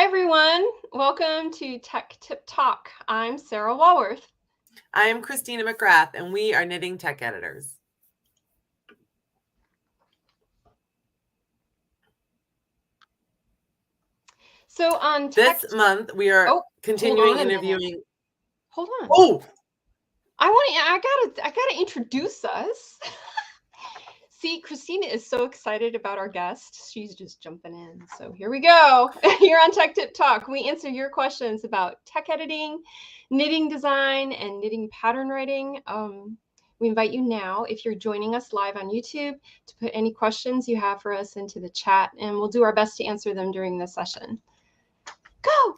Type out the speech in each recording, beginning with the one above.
Hi, everyone. Welcome to Tech Tip Talk. I'm Sarah Walworth. I am Christina McGrath, and we are Knitting Tech Editors. So on this month, we are continuing interviewing. Hold on. Oh, I gotta introduce us. See, Christina is so excited about our guest. She's just jumping in. So here we go. Here on Tech Tip Talk, we answer your questions about tech editing, knitting design, and knitting pattern writing. We invite you now, if you're joining us live on YouTube, to put any questions you have for us into the chat, and we'll do our best to answer them during the session. Go!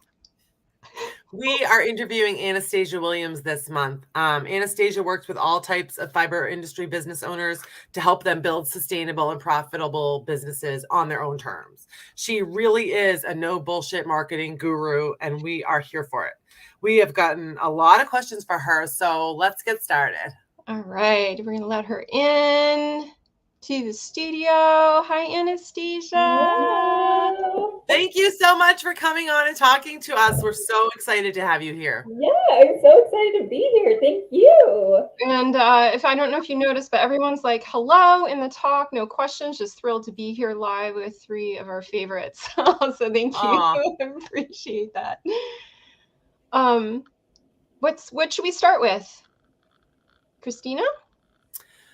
We are interviewing Anastasia Williams this month. Anastasia works with all types of fiber industry business owners to help them build sustainable and profitable businesses on their own terms. She really is a no bullshit marketing guru, and we are here for it. We have gotten a lot of questions for her, so let's get started. All right, we're going to let her in to the studio. Hi, Anastasia. Hello. Thank you so much for coming on and talking to us. We're so excited to have you here. Yeah, I'm so excited to be here. Thank you. And if I don't know if you noticed, but everyone's like, hello in the talk, no questions, just thrilled to be here live with three of our favorites. So thank you. I appreciate that. What should we start with? Christina?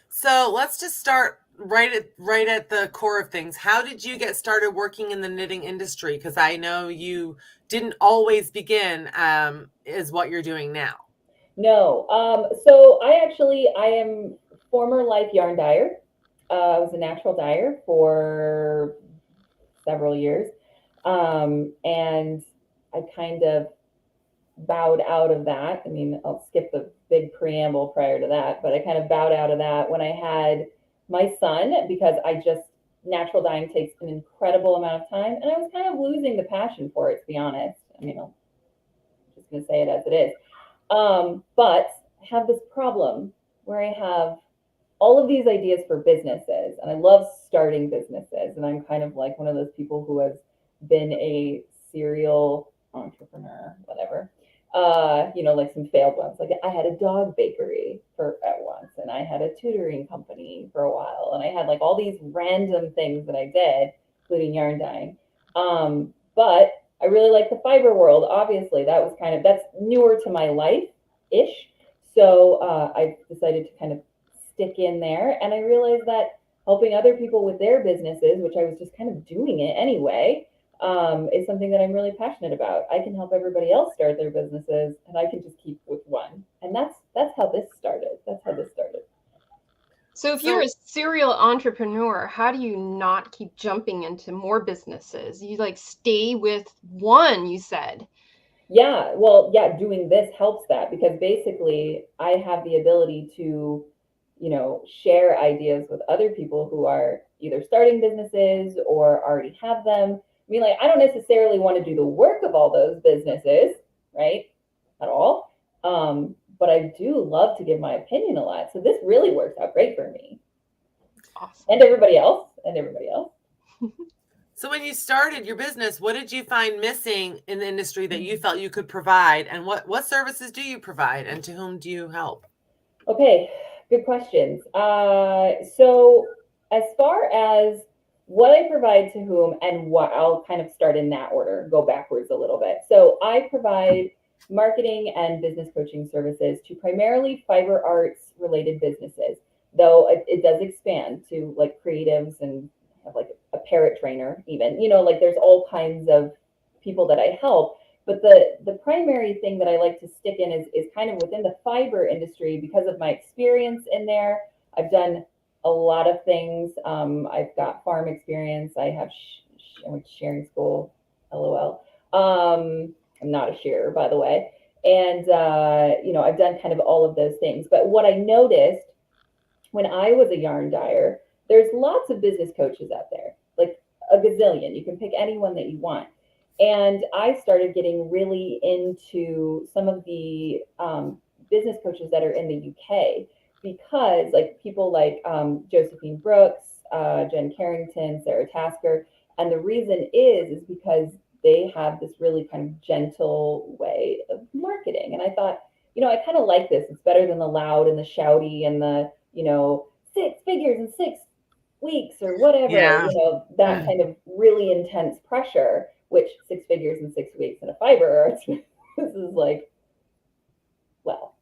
So let's just start right at the core of things. How did you get started working in the knitting industry? Because I know you didn't always begin is what you're doing now. No. So I am former life yarn dyer. I was a natural dyer for several years. And I kind of bowed out of that. I mean, I'll skip the big preamble prior to that, but I kind of bowed out of that when I had my son, because natural dyeing takes an incredible amount of time, and I was kind of losing the passion for it, to be honest. I mean, I'm just going to say it as it is. But I have this problem where I have all of these ideas for businesses, and I love starting businesses, and I'm kind of like one of those people who has been a serial entrepreneur, whatever. Like some failed ones. Like I had a dog bakery at once, and I had a tutoring company for a while, and I had like all these random things that I did, including yarn dyeing. But I really like the fiber world. Obviously, that's newer to my life-ish. So I decided to kind of stick in there, and I realized that helping other people with their businesses, which I was just kind of doing it anyway, is something that I'm really passionate about. I can help everybody else start their businesses, and I can just keep with one. And that's how this started. So if you're a serial entrepreneur, how do you not keep jumping into more businesses? You like stay with one, you said. Yeah, well, yeah, doing this helps that, because basically I have the ability to, share ideas with other people who are either starting businesses or already have them. I mean, like, I don't necessarily want to do the work of all those businesses, right? At all. But I do love to give my opinion a lot. So this really works out great for me. Awesome. And everybody else. So when you started your business, what did you find missing in the industry that you felt you could provide? And what services do you provide, and to whom do you help? Okay, good questions. So as far as what I provide to whom and what, I'll kind of start in that order, go backwards a little bit. So I provide marketing and business coaching services to primarily fiber arts related businesses, though it does expand to like creatives and have like a parrot trainer even, like there's all kinds of people that I help. But the primary thing that I like to stick in is kind of within the fiber industry because of my experience in there. I've done a lot of things. I've got farm experience. I have I went to shearing school, LOL. I'm not a shearer, by the way. And, I've done kind of all of those things. But what I noticed when I was a yarn dyer, there's lots of business coaches out there, like a gazillion. You can pick anyone that you want. And I started getting really into some of the business coaches that are in the UK, because like people like Josephine Brooks, Jen Carrington, Sarah Tasker. And the reason is because they have this really kind of gentle way of marketing. And I thought, I kind of like this. It's better than the loud and the shouty and the, 6 figures in 6 weeks or whatever, Yeah. that kind of really intense pressure, which 6 figures in 6 weeks in a fiber, this is like, well,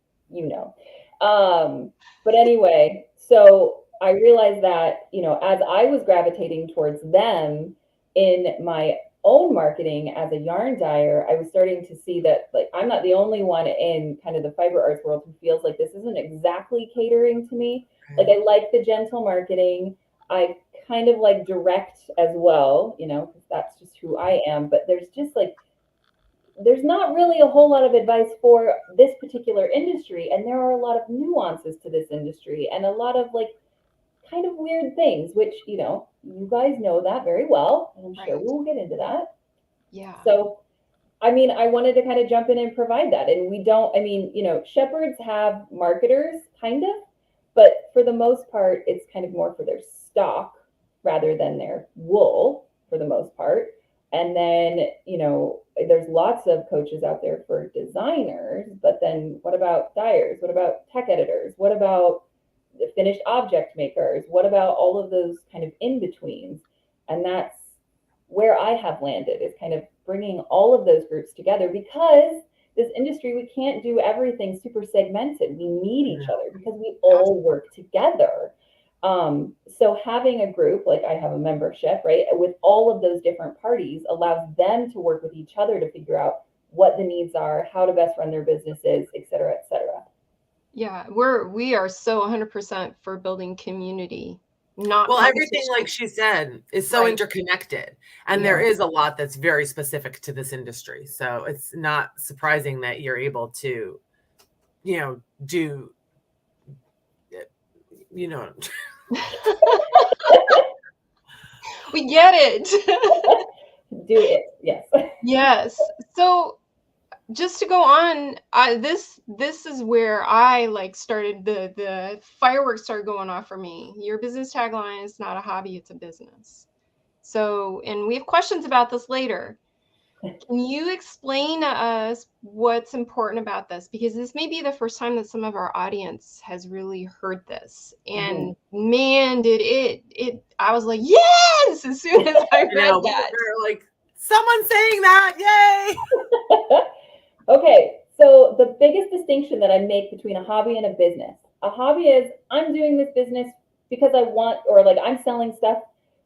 but anyway, so I realized that, as I was gravitating towards them in my own marketing as a yarn dyer, I was starting to see that, like, I'm not the only one in kind of the fiber arts world who feels like this isn't exactly catering to me. Like, I like the gentle marketing. I kind of like direct as well, because that's just who I am. But there's not really a whole lot of advice for this particular industry. And there are a lot of nuances to this industry and a lot of like kind of weird things, which, you guys know that very well. And I'm sure we'll get into that. Yeah. So, I mean, I wanted to kind of jump in and provide that. And we don't, shepherds have marketers, kind of, but for the most part, it's kind of more for their stock rather than their wool for the most part. And then, there's lots of coaches out there for designers, but then what about dyers? What about tech editors? What about the finished object makers? What about all of those kind of in-betweens? And that's where I have landed, is kind of bringing all of those groups together, because this industry, we can't do everything super segmented. We need each other because we all work together. So having a group, like I have a membership, right, with all of those different parties allows them to work with each other to figure out what the needs are, how to best run their businesses, et cetera, et cetera. Yeah, we are so 100% for building community. Well, everything, like she said, is so interconnected, and there is a lot that's very specific to this industry. So it's not surprising that you're able to, do, We get it. Do it. Yes. Yes. So just to go on, this is where I like started the fireworks started going off for me. Your business tagline is not a hobby, it's a business. So, and we have questions about this later. Can you explain to us what's important about this? Because this may be the first time that some of our audience has really heard this. And man, did it I was like, yes, as soon as I read that. Like, someone saying that, yay! Okay, so the biggest distinction that I make between a hobby and a business. A hobby is, I'm doing this business because I want, or like I'm selling stuff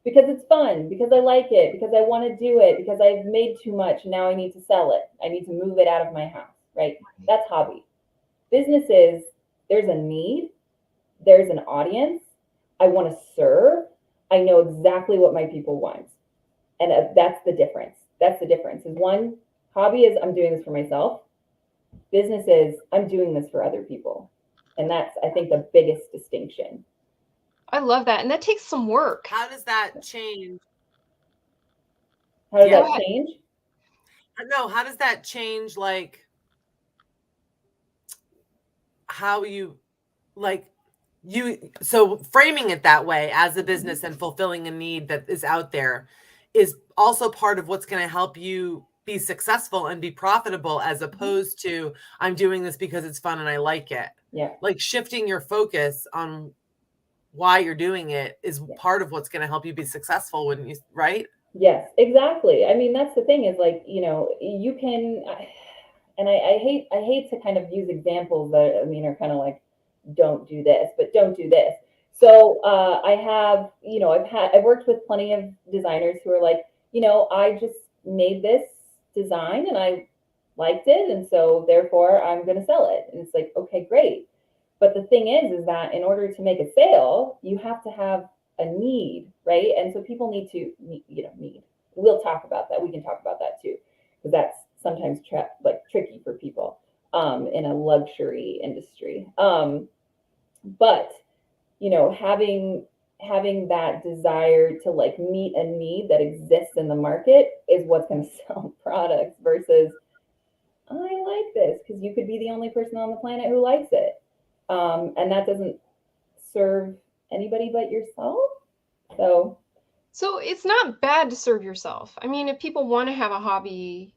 because it's fun, because I like it, because I want to do it, because I've made too much and now I need to sell it. I need to move it out of my house, right? That's hobby. Business is, there's a need, there's an audience, I want to serve, I know exactly what my people want. And that's the difference. That's the difference. Is one, hobby is, I'm doing this for myself. Business is, I'm doing this for other people. And that's, I think, the biggest distinction. I love that. And that takes some work. How does that change? How does that change? No, how does that change, like, how you, like, so framing it that way as a business and fulfilling a need that is out there is also part of what's going to help you be successful and be profitable, as opposed to, I'm doing this because it's fun and I like it. Yeah. Like, shifting your focus on why you're doing it is part of what's going to help you be successful, wouldn't you? Right? Yes, exactly. I mean, that's the thing, is like, you can, and I hate to kind of use examples that, I mean, are kind of like, don't do this, but don't do this. So I have, I've worked with plenty of designers who are like, I just made this design and I liked it, and so therefore I'm going to sell it. And it's like, okay, great. But the thing is that in order to make a sale, you have to have a need, right? And so people need to, need. We'll talk about that. We can talk about that too, because that's sometimes tricky for people in a luxury industry. But having that desire to like meet a need that exists in the market is what's going to sell products, versus, I like this, because you could be the only person on the planet who likes it. And that doesn't serve anybody but yourself. So So it's not bad to serve yourself. I mean, if people want to have a hobby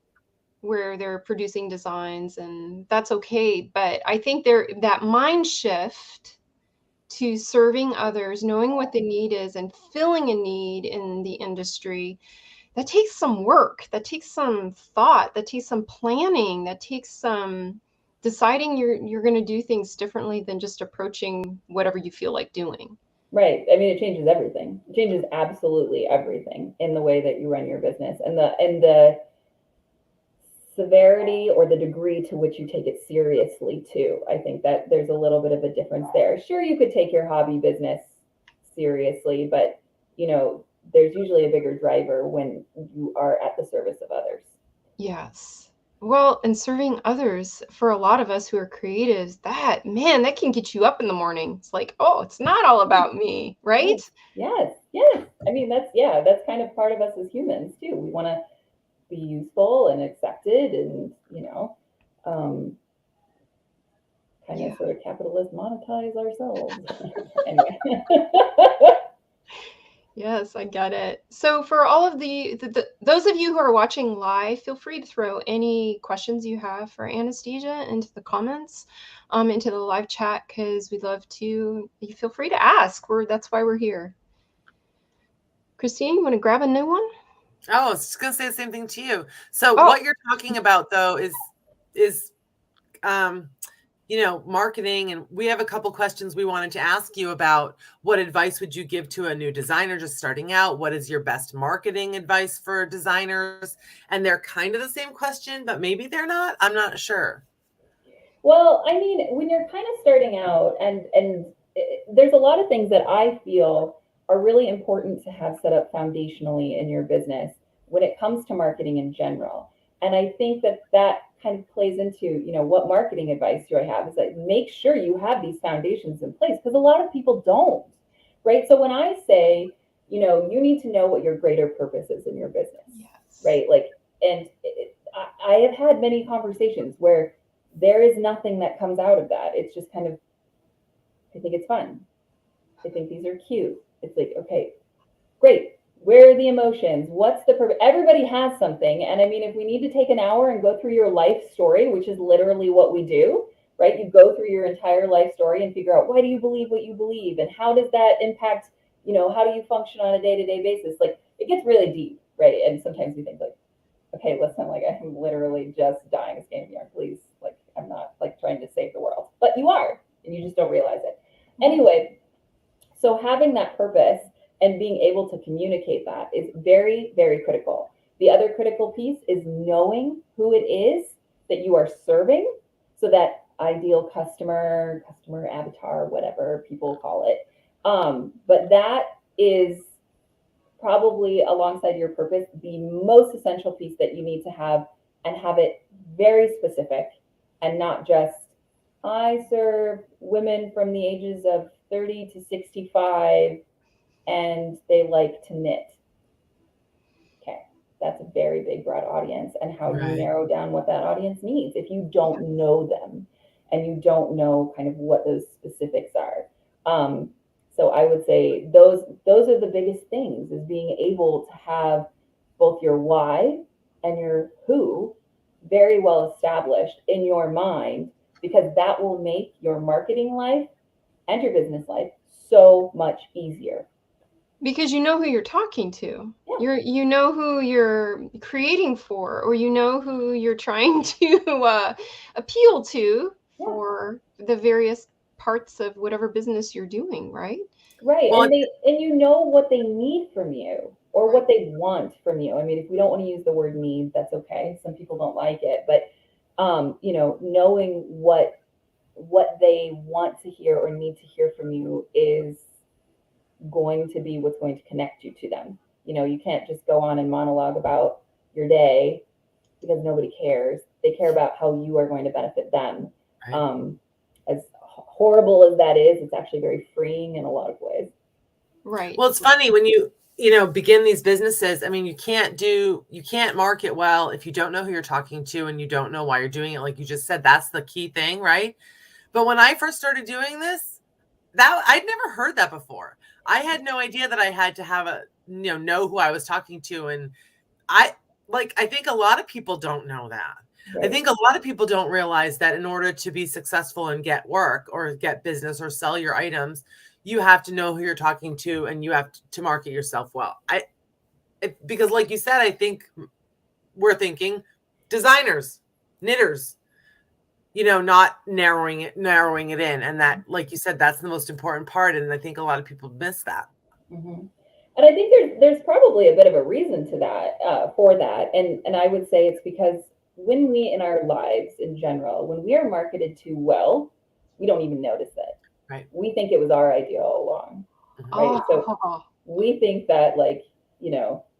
where they're producing designs, and that's okay. But I think that mind shift to serving others, knowing what the need is and filling a need in the industry, that takes some work, that takes some thought, that takes some planning, that takes some deciding you're going to do things differently than just approaching whatever you feel like doing. Right. I mean, it changes everything. It changes absolutely everything in the way that you run your business, and the severity or the degree to which you take it seriously too. I think that there's a little bit of a difference there. Sure, you could take your hobby business seriously, but there's usually a bigger driver when you are at the service of others. Yes. Well, and serving others, for a lot of us who are creatives, that can get you up in the morning. It's like, oh, it's not all about me, right? Yes. I mean, that's kind of part of us as humans too. We want to be useful and accepted, and kind of sort of capitalist monetize ourselves. Anyway. Yes, I get it. So for all of those of you who are watching live, feel free to throw any questions you have for Anastasia into the comments, into the live chat, because we'd love to. You feel free to ask. That's why we're here. Christine, you want to grab a new one? Oh, I was just gonna say the same thing to you. So what you're talking about though is marketing, and we have a couple questions we wanted to ask you about. What advice would you give to a new designer just starting out? What is your best marketing advice for designers? And they're kind of the same question, but maybe they're not. I'm not sure. Well, I mean, when you're kind of starting out, and there's a lot of things that I feel are really important to have set up foundationally in your business when it comes to marketing in general. And I think that kind of plays into, what marketing advice do I have? Is like, make sure you have these foundations in place, because a lot of people don't, right? So when I say, you need to know what your greater purpose is in your business, yes, right? Like, and I have had many conversations where there is nothing that comes out of that. It's just kind of, I think it's fun. I think these are cute. It's like, okay, great. Where are the emotions? What's the purpose? Everybody has something. And I mean, if we need to take an hour and go through your life story, which is literally what we do, right? You go through your entire life story and figure out, why do you believe what you believe? And how does that impact, how do you function on a day-to-day basis? Like, it gets really deep, right? And sometimes we think like, okay, listen, like, I'm literally just dying a skin here. Please, like, I'm not like trying to save the world, but you are, and you just don't realize it. Anyway, so having that purpose and being able to communicate that is very, very critical. The other critical piece is knowing who it is that you are serving. So that ideal customer avatar, whatever people call it. But that is probably, alongside your purpose, the most essential piece that you need to have, and have it very specific, and not just, I serve women from the ages of 30 to 65 and they like to knit. Okay, that's a very big, broad audience. And how do you narrow down what that audience needs if you don't know them and you don't know kind of what those specifics are? So I would say those are the biggest things, is being able to have both your why and your who very well established in your mind, because that will make your marketing life and your business life so much easier. Because you know who you're talking to. Yeah. You know who you're creating for, or you know who you're trying to appeal to for the various parts of whatever business you're doing, right? Right. Well, and you know what they need from you, or what they want from you. I mean, if we don't want to use the word need, that's okay. Some people don't like it, but knowing what they want to hear or need to hear from you is going to be what's going to connect you to them. You can't just go on and monologue about your day, because nobody cares. They care about how you are going to benefit them. Right. As horrible as that is, it's actually very freeing in a lot of ways. Right. Well, it's funny when you begin these businesses. I mean, you can't market well if you don't know who you're talking to and you don't know why you're doing it. Like you just said, that's the key thing, right? But when I first started doing this, I'd never heard that before. I had no idea that I had to have know who I was talking to. And I think a lot of people don't know that. Right. I think a lot of people don't realize that in order to be successful and get work or get business or sell your items, you have to know who you're talking to and you have to market yourself well. Because like you said, I think we're thinking designers, knitters, not narrowing it in. And that, like you said, that's the most important part. And I think a lot of people miss that. Mm-hmm. And I think there's probably a bit of a reason to that, for that. And I would say it's because when we, in our lives in general, when we are marketed to well, we don't even notice it. Right. We think it was our idea all along. Right. So we think that, like,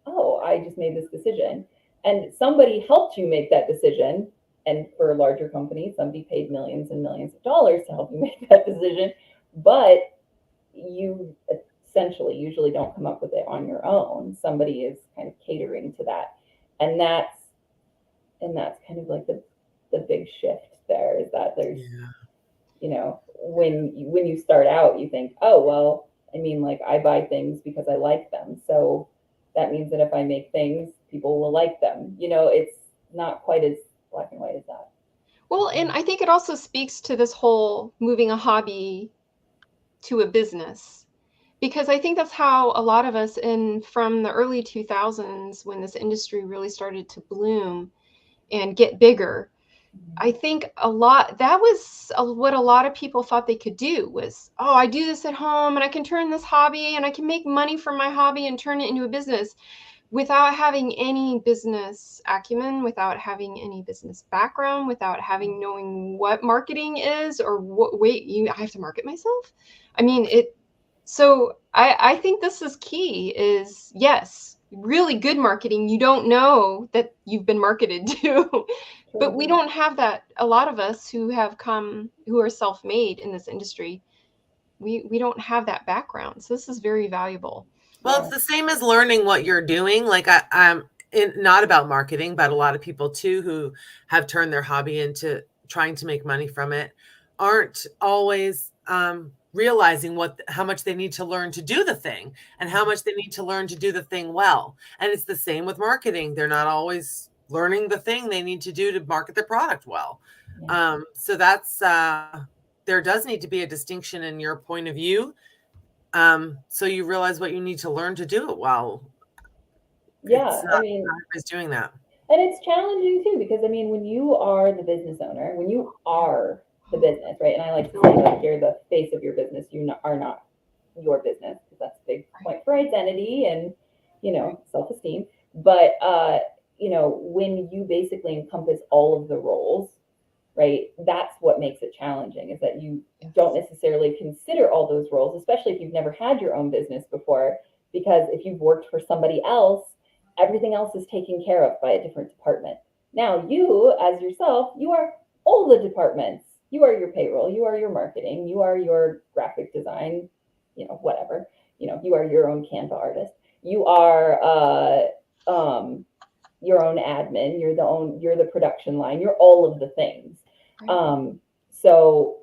oh, I just made this decision. And somebody helped you make that decision. And for a larger company, somebody paid millions and millions of dollars to help you make that decision. But you essentially usually don't come up with it on your own. Somebody is kind of catering to that. And that's kind of like the big shift there, is that there's, when you start out, you think, oh, well, I mean, like, I buy things because I like them. So that means that if I make things, people will like them. It's not quite as black and white as that. Well, and I think it also speaks to this whole moving a hobby to a business, because I think that's how a lot of us from the early 2000s, when this industry really started to bloom and get bigger, I think that was what a lot of people thought they could do was, oh, I do this at home and I can turn this hobby and I can make money from my hobby and turn it into a business, without having any business acumen, without having any business background, without knowing what marketing is, or I have to market myself. I mean, so I think this is key, is yes, really good marketing. You don't know that you've been marketed to, but we don't have that. A lot of us who are self-made in this industry, we don't have that background. So this is very valuable. Well, it's the same as learning what you're doing. Like I'm not about marketing, but a lot of people too who have turned their hobby into trying to make money from it aren't always realizing how much they need to learn to do the thing and how much they need to learn to do the thing well. And it's the same with marketing. They're not always learning the thing they need to do to market their product well. So that's there does need to be a distinction in your point of view. So you realize what you need to learn to do it well. Yeah, I mean, is doing that. And it's challenging too, because I mean, when you are the business owner, when you are the business, right? And I like to say, like, you're the face of your business. You are not your business, because that's a big point for identity and, self-esteem. But, when you basically encompass all of the roles, right? That's what makes it challenging, is that you don't necessarily consider all those roles, especially if you've never had your own business before, because if you've worked for somebody else, everything else is taken care of by a different department. Now you, as yourself, you are all the departments. You are your payroll, you are your marketing, you are your graphic design, whatever. You are your own Canva artist. You are your own admin. You're the production line. You're all of the things. So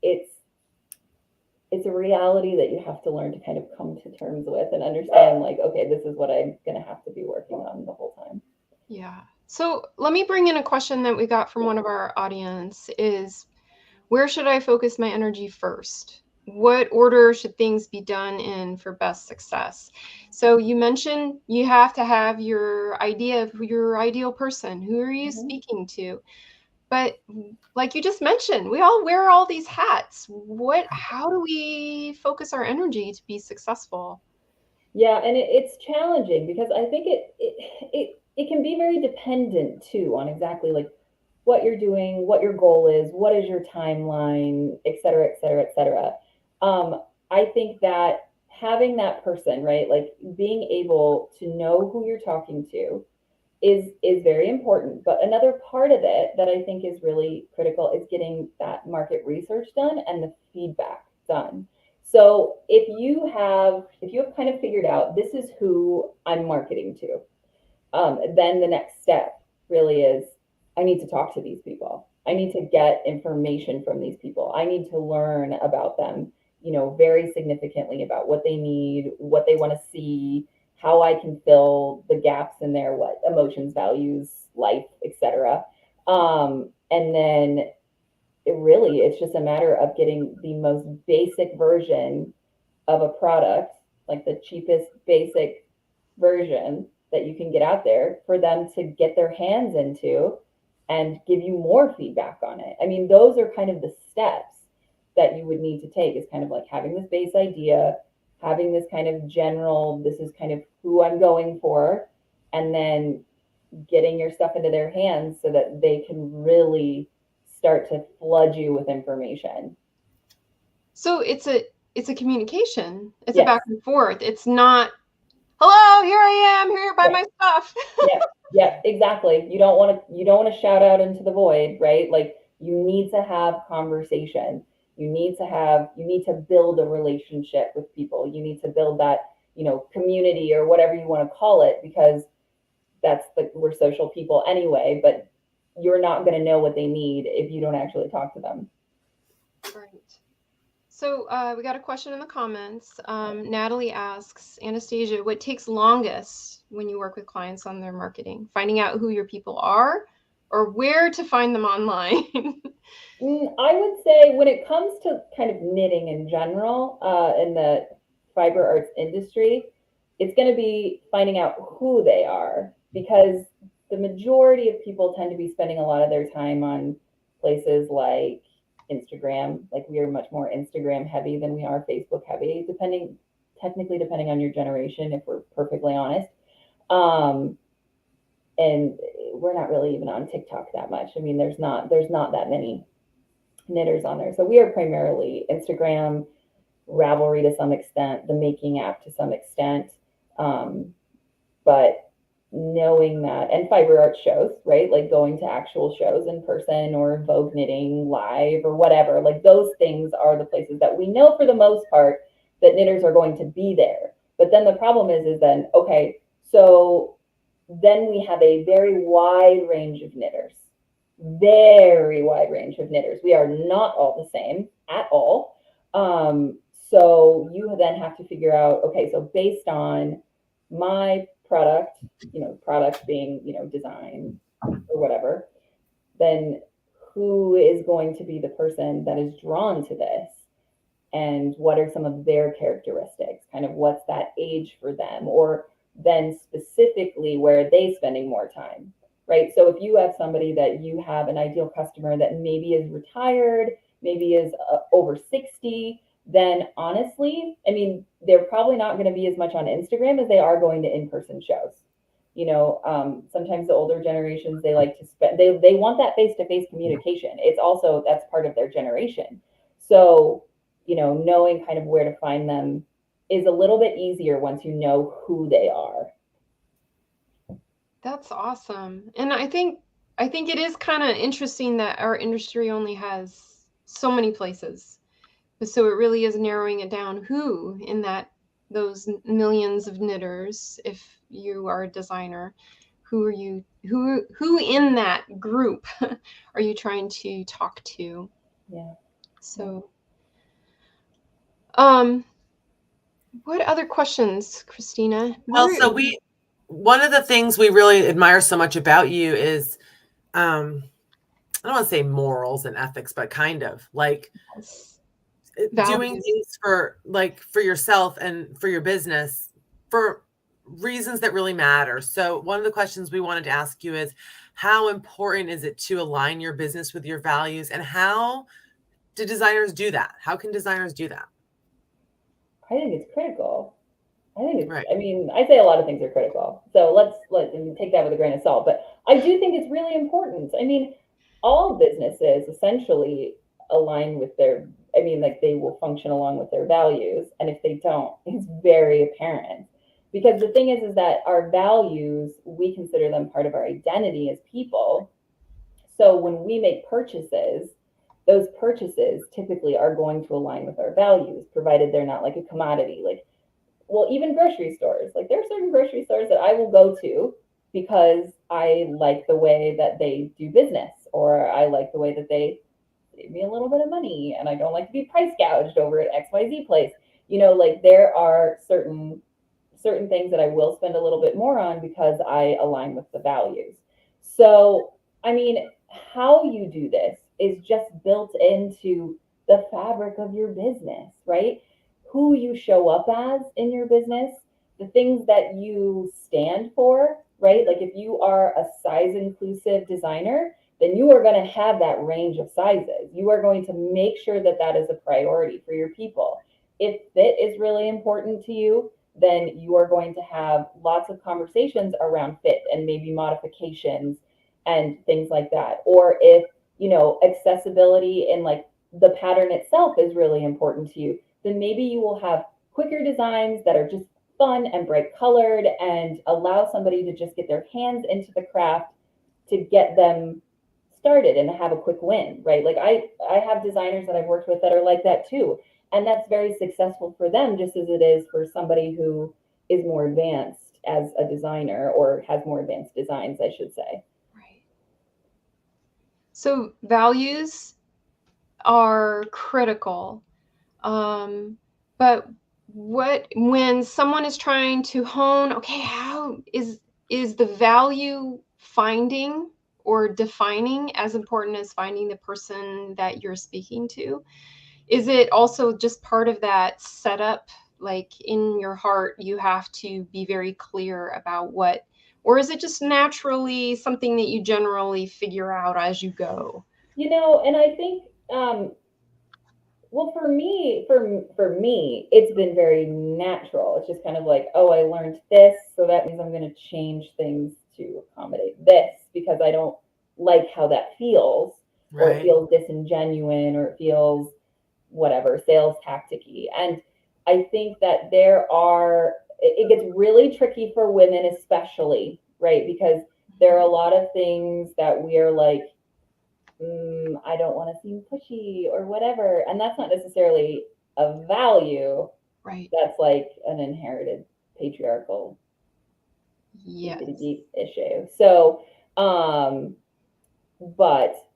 it's a reality that you have to learn to kind of come to terms with and understand, like, okay, this is what I'm going to have to be working on the whole time. Yeah. So let me bring in a question that we got from one of our audience is, where should I focus my energy first? What order should things be done in for best success? So you mentioned you have to have your idea of your ideal person. Who are you speaking to? But like you just mentioned, we all wear all these hats. How do we focus our energy to be successful? Yeah, and it's challenging, because I think it can be very dependent too on exactly, like, what you're doing, what your goal is, what is your timeline, et cetera, et cetera, et cetera. I think that having that person, right, like being able to know who you're talking to is very important. But another part of it that I think is really critical is getting that market research done and the feedback done. So if you have kind of figured out, this is who I'm marketing to, then the next step really is, I need to talk to these people. I need to get information from these people. I need to learn about them. very significantly about what they need, what they want to see, how I can fill the gaps in their emotions, values, life, etc. And then it's just a matter of getting the most basic version of a product, like the cheapest basic version that you can get out there for them to get their hands into and give you more feedback on it. I mean, those are kind of the steps that you would need to take, is kind of like having this base idea, having this kind of general, this is kind of who I'm going for, and then getting your stuff into their hands so that they can really start to flood you with information. So it's a communication. It's Yes. a back and forth. It's not, hello, here I am, here, buy my stuff. Yeah, exactly. You don't want to shout out into the void, right? Like, you need to have conversation. You need to build a relationship with people. You need to build that, community or whatever you want to call it, because we're social people anyway, but you're not going to know what they need if you don't actually talk to them. Right. So we got a question in the comments. Natalie asks, Anastasia, what takes longest when you work with clients on their marketing? Finding out who your people are, or where to find them online? I would say when it comes to kind of knitting in general, in the fiber arts industry, it's going to be finding out who they are, because the majority of people tend to be spending a lot of their time on places like Instagram. Like, we are much more Instagram heavy than we are Facebook heavy, depending on your generation, if we're perfectly honest. And we're not really even on TikTok that much. I mean, there's not that many knitters on there. So we are primarily Instagram, Ravelry to some extent, the Making app to some extent. But knowing that, and fiber art shows, right? Like going to actual shows in person, or Vogue Knitting live, or whatever. Like, those things are the places that we know for the most part that knitters are going to be there. But then the problem is then, okay, so then we have a very wide range of knitters. Very wide range of knitters. We are not all the same at all. So you then have to figure out, okay, so based on my product, product being, design or whatever, then who is going to be the person that is drawn to this? And what are some of their characteristics? Kind of what's that age for them? Or then specifically, where are they spending more time? Right. So if you have somebody that you have an ideal customer that maybe is retired, maybe is over 60, then honestly, I mean, they're probably not going to be as much on Instagram as they are going to in-person shows. Sometimes the older generations, they like to spend, they want that face-to-face communication. It's also, that's part of their generation. So, knowing kind of where to find them is a little bit easier once you know who they are. That's awesome. And I think it is kind of interesting that our industry only has so many places. So it really is narrowing it down who in those millions of knitters, if you are a designer, who in that group are you trying to talk to? Yeah. So what other questions, Christina? Well, so one of the things we really admire so much about you is, I don't want to say morals and ethics, but kind of like doing things for yourself and for your business for reasons that really matter. So one of the questions we wanted to ask you is, how important is it to align your business with your values, and how do designers do that? How can designers do that? I think it's critical. I think it's, right. I mean, I say a lot of things are critical. So let's take that with a grain of salt. But I do think it's really important. I mean, all businesses essentially align with their, they will function along with their values. And if they don't, it's very apparent. Because the thing is that our values, we consider them part of our identity as people. So when we make purchases, those purchases typically are going to align with our values, provided they're not like a commodity. Well, even grocery stores, like there are certain grocery stores that I will go to because I like the way that they do business, or I like the way that they save me a little bit of money, and I don't like to be price gouged over at XYZ place. You know, like there are certain things that I will spend a little bit more on because I align with the values. So, I mean, how you do this is just built into the fabric of your business, right? Who you show up as in your business, the things that you stand for, right? Like if you are a size inclusive designer, then you are going to have that range of sizes. You are going to make sure that that is a priority for your people. If fit is really important to you, then you are going to have lots of conversations around fit and maybe modifications and things like that. Or if, you know, accessibility and like the pattern itself is really important to you, then maybe you will have quicker designs that are just fun and bright colored and allow somebody to just get their hands into the craft to get them started and have a quick win, right? Like I have designers that I've worked with that are like that too. And that's very successful for them, just as it is for somebody who is more advanced as a designer or has more advanced designs, I should say. Right. So values are critical. But when someone is trying to hone, okay, how is the value finding or defining as important as finding the person that you're speaking to? Is it also just part of that setup? Like in your heart, you have to be very clear about what, or is it just naturally something that you generally figure out as you go? You know, and I think, well, for me, it's been very natural. It's just kind of like, oh, I learned this, so that means I'm going to change things to accommodate this because I don't like how that feels, or it Right. feels disingenuous, or it feels whatever, sales tacticy. And I think that it gets really tricky for women, especially, right? Because there are a lot of things that we are like, I don't want to seem pushy or whatever. And that's not necessarily a value. Right. That's like an inherited patriarchal Yes. issue. So, but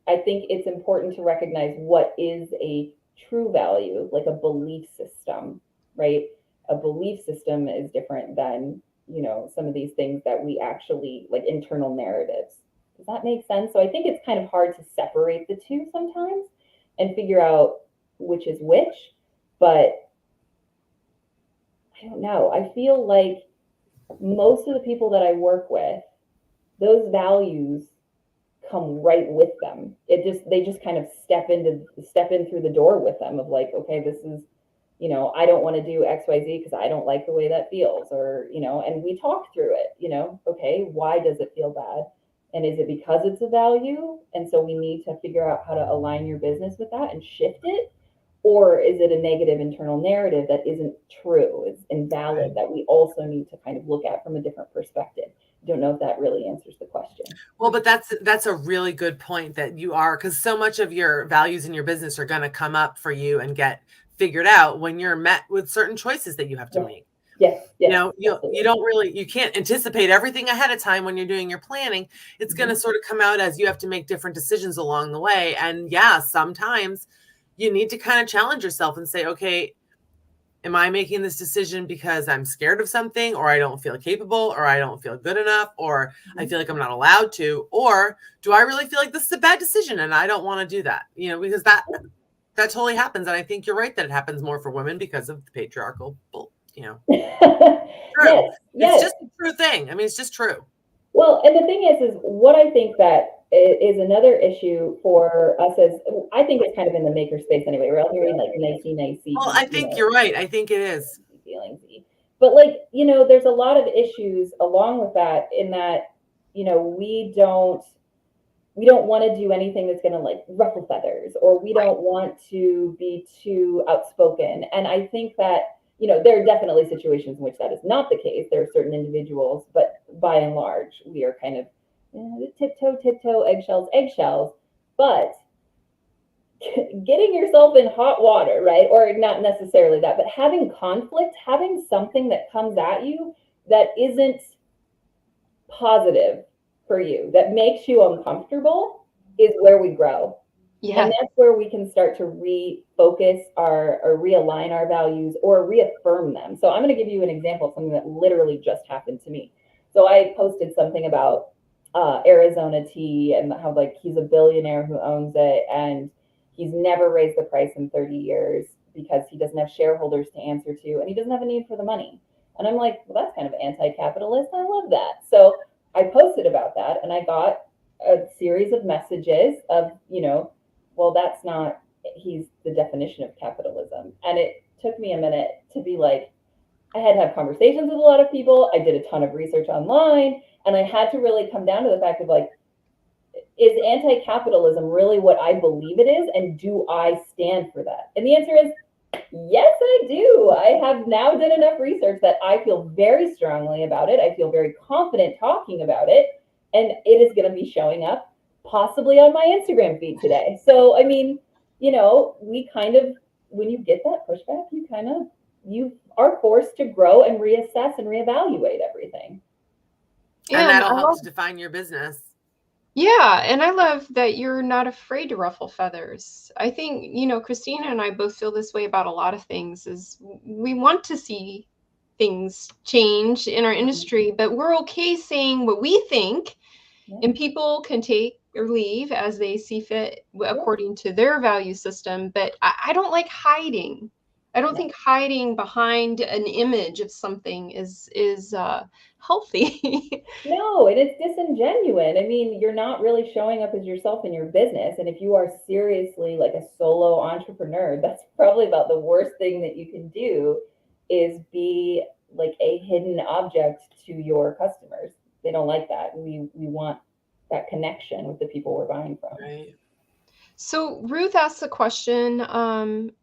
I think it's important to recognize what is a true value, like a belief system, right? A belief system is different than, you know, some of these things that we actually like internal narratives. Does that make sense? So I think it's kind of hard to separate the two sometimes and figure out which is which. But I don't know. I feel like most of the people that I work with, those values come right with them. They just kind of step in through the door with them of like, okay, this is, you know, I don't want to do XYZ because I don't like the way that feels, or, you know, and we talk through it, you know, okay, why does it feel bad? And is it because it's a value? And so we need to figure out how to align your business with that and shift it. Or is it a negative internal narrative that isn't true? It's invalid, that we also need to kind of look at from a different perspective. I don't know if that really answers the question. Well, but that's a really good point that you are, because so much of your values in your business are going to come up for you and get figured out when you're met with certain choices that you have to make. Yes. You know, you can't anticipate everything ahead of time when you're doing your planning. It's going to sort of come out as you have to make different decisions along the way. And yeah, sometimes you need to kind of challenge yourself and say, okay, am I making this decision because I'm scared of something, or I don't feel capable, or I don't feel good enough, or I feel like I'm not allowed to, or do I really feel like this is a bad decision and I don't want to do that? You know, because that totally happens. And I think you're right that it happens more for women because of the patriarchal, you know. True. Yes. It's just a true thing. I mean, it's just true. Well, and the thing is what I think that is another issue for us as, I think it's kind of in the makerspace anyway. We're out here in like nicey. Well, I think you're right. I think it is. Feelingsy. But like, you know, there's a lot of issues along with that, in that, you know, we don't want to do anything that's going to like ruffle feathers, or we don't want to be too outspoken. And I think that, you know, there are definitely situations in which that is not the case. There are certain individuals, but by and large, we are kind of tiptoe, eggshells. But getting yourself in hot water, right? Or not necessarily that, but having conflict, having something that comes at you that isn't positive for you, that makes you uncomfortable, is where we grow. Yeah. And that's where we can start to refocus or realign our values or reaffirm them. So I'm going to give you an example of something that literally just happened to me. So I posted something about Arizona tea and how like he's a billionaire who owns it and he's never raised the price in 30 years because he doesn't have shareholders to answer to and he doesn't have a need for the money. And I'm like, well, that's kind of anti-capitalist. I love that. So I posted about that and I got a series of messages of, well, that's not, he's the definition of capitalism. And it took me a minute to be like, I had to have conversations with a lot of people. I did a ton of research online. And I had to really come down to the fact of like, is anti-capitalism really what I believe it is? And do I stand for that? And the answer is, yes, I do. I have now done enough research that I feel very strongly about it. I feel very confident talking about it. And it is going to be showing up possibly on my Instagram feed today. So, I mean, we kind of, when you get that pushback, you are forced to grow and reassess and reevaluate everything. And that'll help to define your business. Yeah, and I love that you're not afraid to ruffle feathers. I think, Christina and I both feel this way about a lot of things, is we want to see things change in our industry, but we're okay saying what we think, and people can take or leave as they see fit according to their value system. But I don't like hiding. I don't think hiding behind an image of something is healthy. No, and it's disingenuous. I mean, you're not really showing up as yourself in your business. And if you are seriously like a solo entrepreneur, that's probably about the worst thing that you can do is be like a hidden object to your customers. They don't like that. We want that connection with the people we're buying from. Right. So Ruth asks a question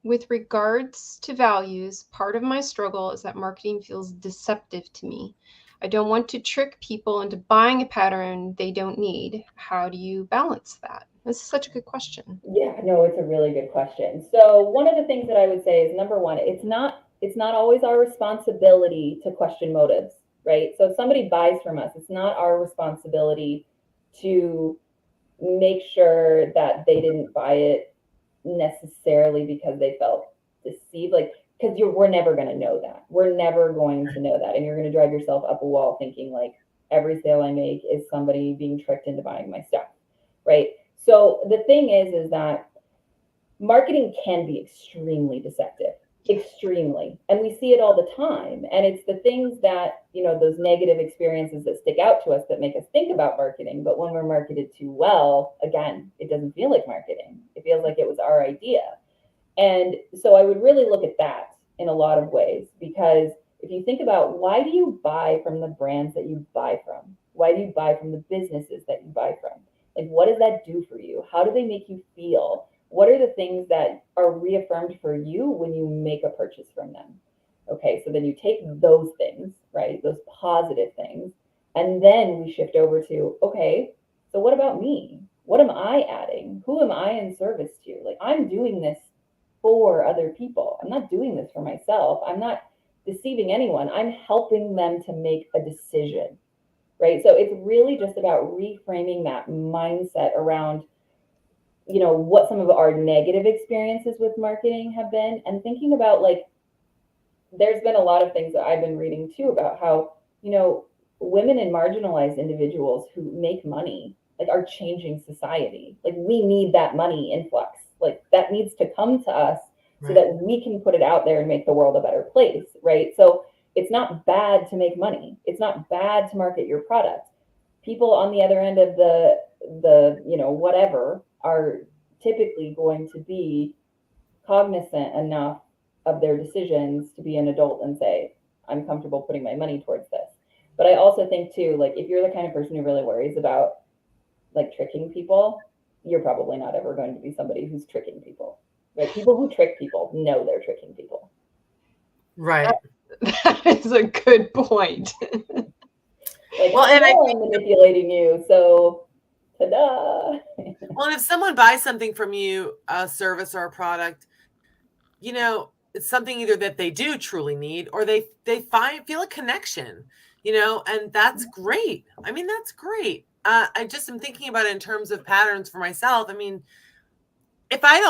with regards to values. Part of my struggle is that marketing feels deceptive to me. I don't want to trick people into buying a pattern they don't need. How do you balance that? This is such a good question. Yeah, no, it's a really good question. So one of the things that I would say is number one, it's not always our responsibility to question motives, right? So if somebody buys from us, it's not our responsibility to make sure that they didn't buy it necessarily because they felt deceived, like because we're never going to know that. We're never going to know that, and you're going to drive yourself up a wall thinking like every sale I make is somebody being tricked into buying my stuff, right? So the thing is that marketing can be extremely deceptive, extremely, and we see it all the time. And it's the things that, those negative experiences that stick out to us that make us think about marketing. But when we're marketed too well, again, it doesn't feel like marketing. It feels like it was our idea. And so I would really look at that in a lot of ways, because if you think about why do you buy from the brands that you buy from? Why do you buy from the businesses that you buy from? Like, what does that do for you? How do they make you feel? What are the things that are reaffirmed for you when you make a purchase from them? Okay, so then you take those things, right? Those positive things. And then we shift over to, okay, so what about me? What am I adding? Who am I in service to? Like, I'm doing this for other people. I'm not doing this for myself. I'm not deceiving anyone. I'm helping them to make a decision, right? So it's really just about reframing that mindset around, what some of our negative experiences with marketing have been, and thinking about like, there's been a lot of things that I've been reading too about how, women and marginalized individuals who make money like are changing society. Like we need that money influx. Like that needs to come to us so that we can put it out there and make the world a better place, right? So it's not bad to make money. It's not bad to market your product. People on the other end of the whatever are typically going to be cognizant enough of their decisions to be an adult and say, I'm comfortable putting my money towards this. But I also think too, like if you're the kind of person who really worries about like tricking people, you're probably not ever going to be somebody who's tricking people. Right? People who trick people know they're tricking people. Right. That is a good point. Like, well, I'm manipulating you, so ta-da. Well, and if someone buys something from you, a service or a product, it's something either that they do truly need or they feel a connection, and that's great. I mean, that's great. I just am thinking about it in terms of patterns for myself. I mean, if I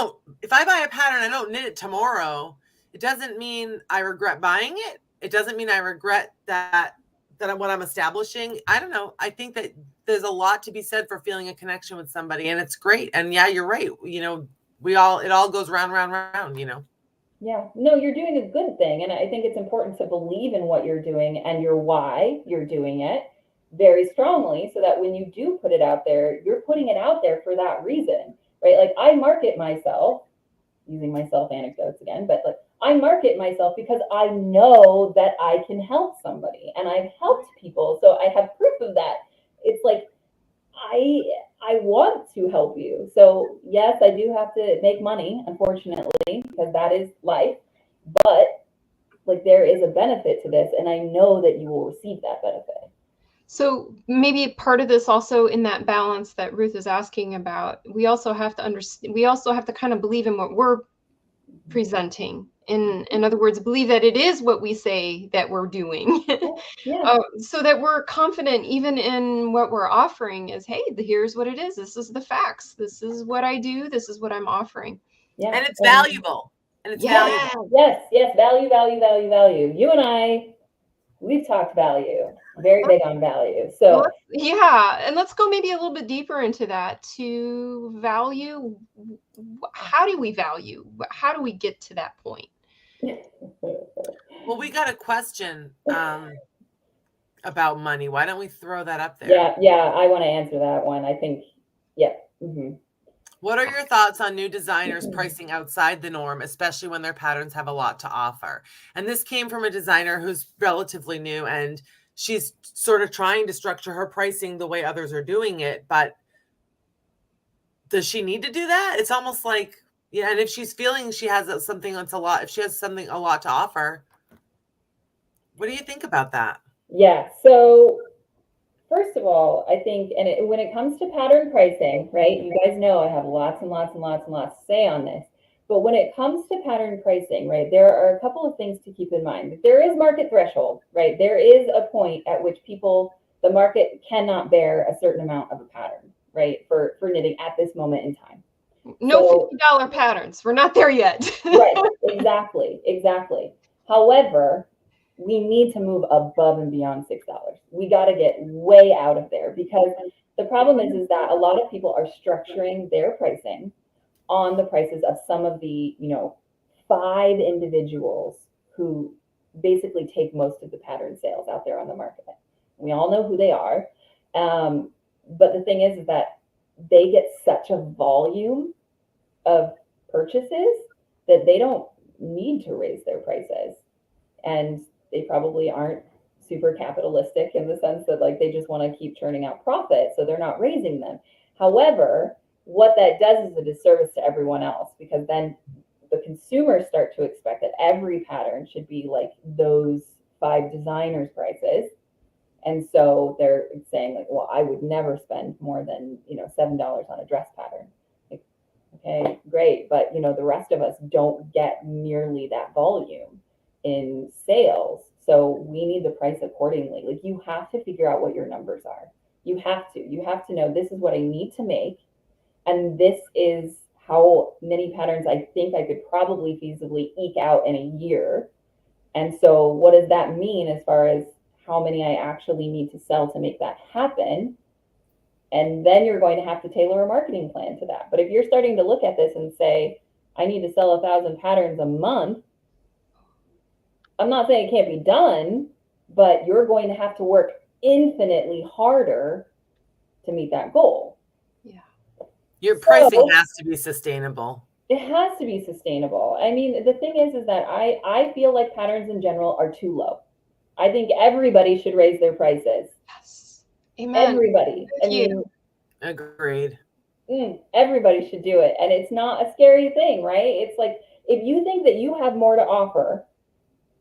buy a pattern, I don't knit it tomorrow, it doesn't mean I regret buying it. It doesn't mean I regret that what I'm establishing. I don't know. I think that there's a lot to be said for feeling a connection with somebody, and it's great. And yeah, you're right. You know, it all goes round, round, round, you know. Yeah, no, you're doing a good thing. And I think it's important to believe in what you're doing and your why you're doing it very strongly so that when you do put it out there, you're putting it out there for that reason, right? Like I market myself, using myself anecdotes again, but like I market myself because I know that I can help somebody and I've helped people. So I have proof of that. It's like I want to help you. So yes, I do have to make money, unfortunately, because that is life. But like there is a benefit to this, and I know that you will receive that benefit. So maybe part of this also in that balance that Ruth is asking about, we also have to understand, we also have to kind of believe in what we're presenting. In other words, believe that it is what we say that we're doing. Yeah. So that we're confident even in what we're offering is, hey, here's what it is. This is the facts. This is what I do. This is what I'm offering. Yeah. And it's valuable. And it's valuable. Yes, yes, value, value, value, value. You and I, we've talked value, very big on value. So well, yeah, and let's go maybe a little bit deeper into that to value. How do we value? How do we get to that point? Well, we got a question about money. Why don't we throw that up there? Yeah, I want to answer that one. I think, yeah. Mm-hmm. What are your thoughts on new designers pricing outside the norm, especially when their patterns have a lot to offer? And this came from a designer who's relatively new, and she's sort of trying to structure her pricing the way others are doing it. But does she need to do that? It's almost like, yeah. And if she's feeling she has something that's a lot, if she has something a lot to offer, what do you think about that? Yeah. So first of all, I think, and when it comes to pattern pricing, right, you guys know I have lots and lots and lots and lots to say on this. But when it comes to pattern pricing, right, there are a couple of things to keep in mind. There is market threshold, right? There is a point at which the market cannot bear a certain amount of a pattern, right, for knitting at this moment in time. No $50 patterns. We're not there yet. Right, exactly. However, we need to move above and beyond $6. We got to get way out of there because the problem is that a lot of people are structuring their pricing on the prices of some of the, 5 individuals who basically take most of the pattern sales out there on the market. We all know who they are. But the thing is that they get such a volume of purchases that they don't need to raise their prices. And they probably aren't super capitalistic in the sense that like they just want to keep churning out profit, so they're not raising them. However, what that does is a disservice to everyone else because then the consumers start to expect that every pattern should be like those 5 designers' prices. And so they're saying like, well, I would never spend more than, $7 on a dress pattern. Like, okay, great. But, the rest of us don't get nearly that volume in sales. So we need to price accordingly. Like you have to figure out what your numbers are. You have to know this is what I need to make. And this is how many patterns I think I could probably feasibly eke out in a year. And so what does that mean as far as how many I actually need to sell to make that happen? And then you're going to have to tailor a marketing plan to that. But if you're starting to look at this and say, I need to sell 1,000 patterns a month, I'm not saying it can't be done, but you're going to have to work infinitely harder to meet that goal. Yeah. Your pricing has to be sustainable. It has to be sustainable. I mean, the thing is that I feel like patterns in general are too low. I think everybody should raise their prices. Yes. Amen. Everybody. I mean, agreed. Everybody should do it. And it's not a scary thing, right? It's like, if you think that you have more to offer,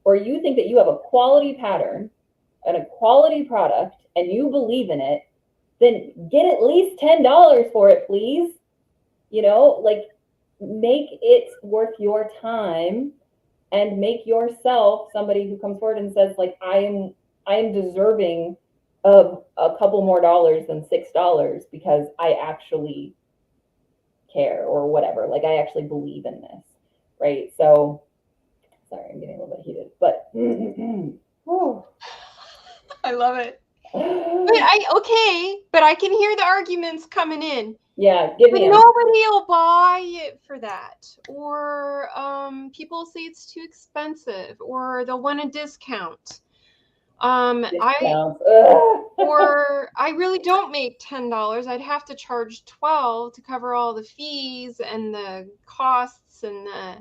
or you think that you have a quality pattern and a quality product and you believe in it, then get at least $10 for it, please. Like make it worth your time and make yourself somebody who comes forward and says like, I am deserving of a couple more dollars than $6 because I actually care or whatever. Like, I actually believe in this, right? So, sorry, I'm getting a little bit heated, but I love it. But I can hear the arguments coming in. Yeah, give But me nobody will buy it for that. Or people say it's too expensive, or they'll want a discount. discounts. Or I really don't make $10. I'd have to charge $12 to cover all the fees and the costs and the.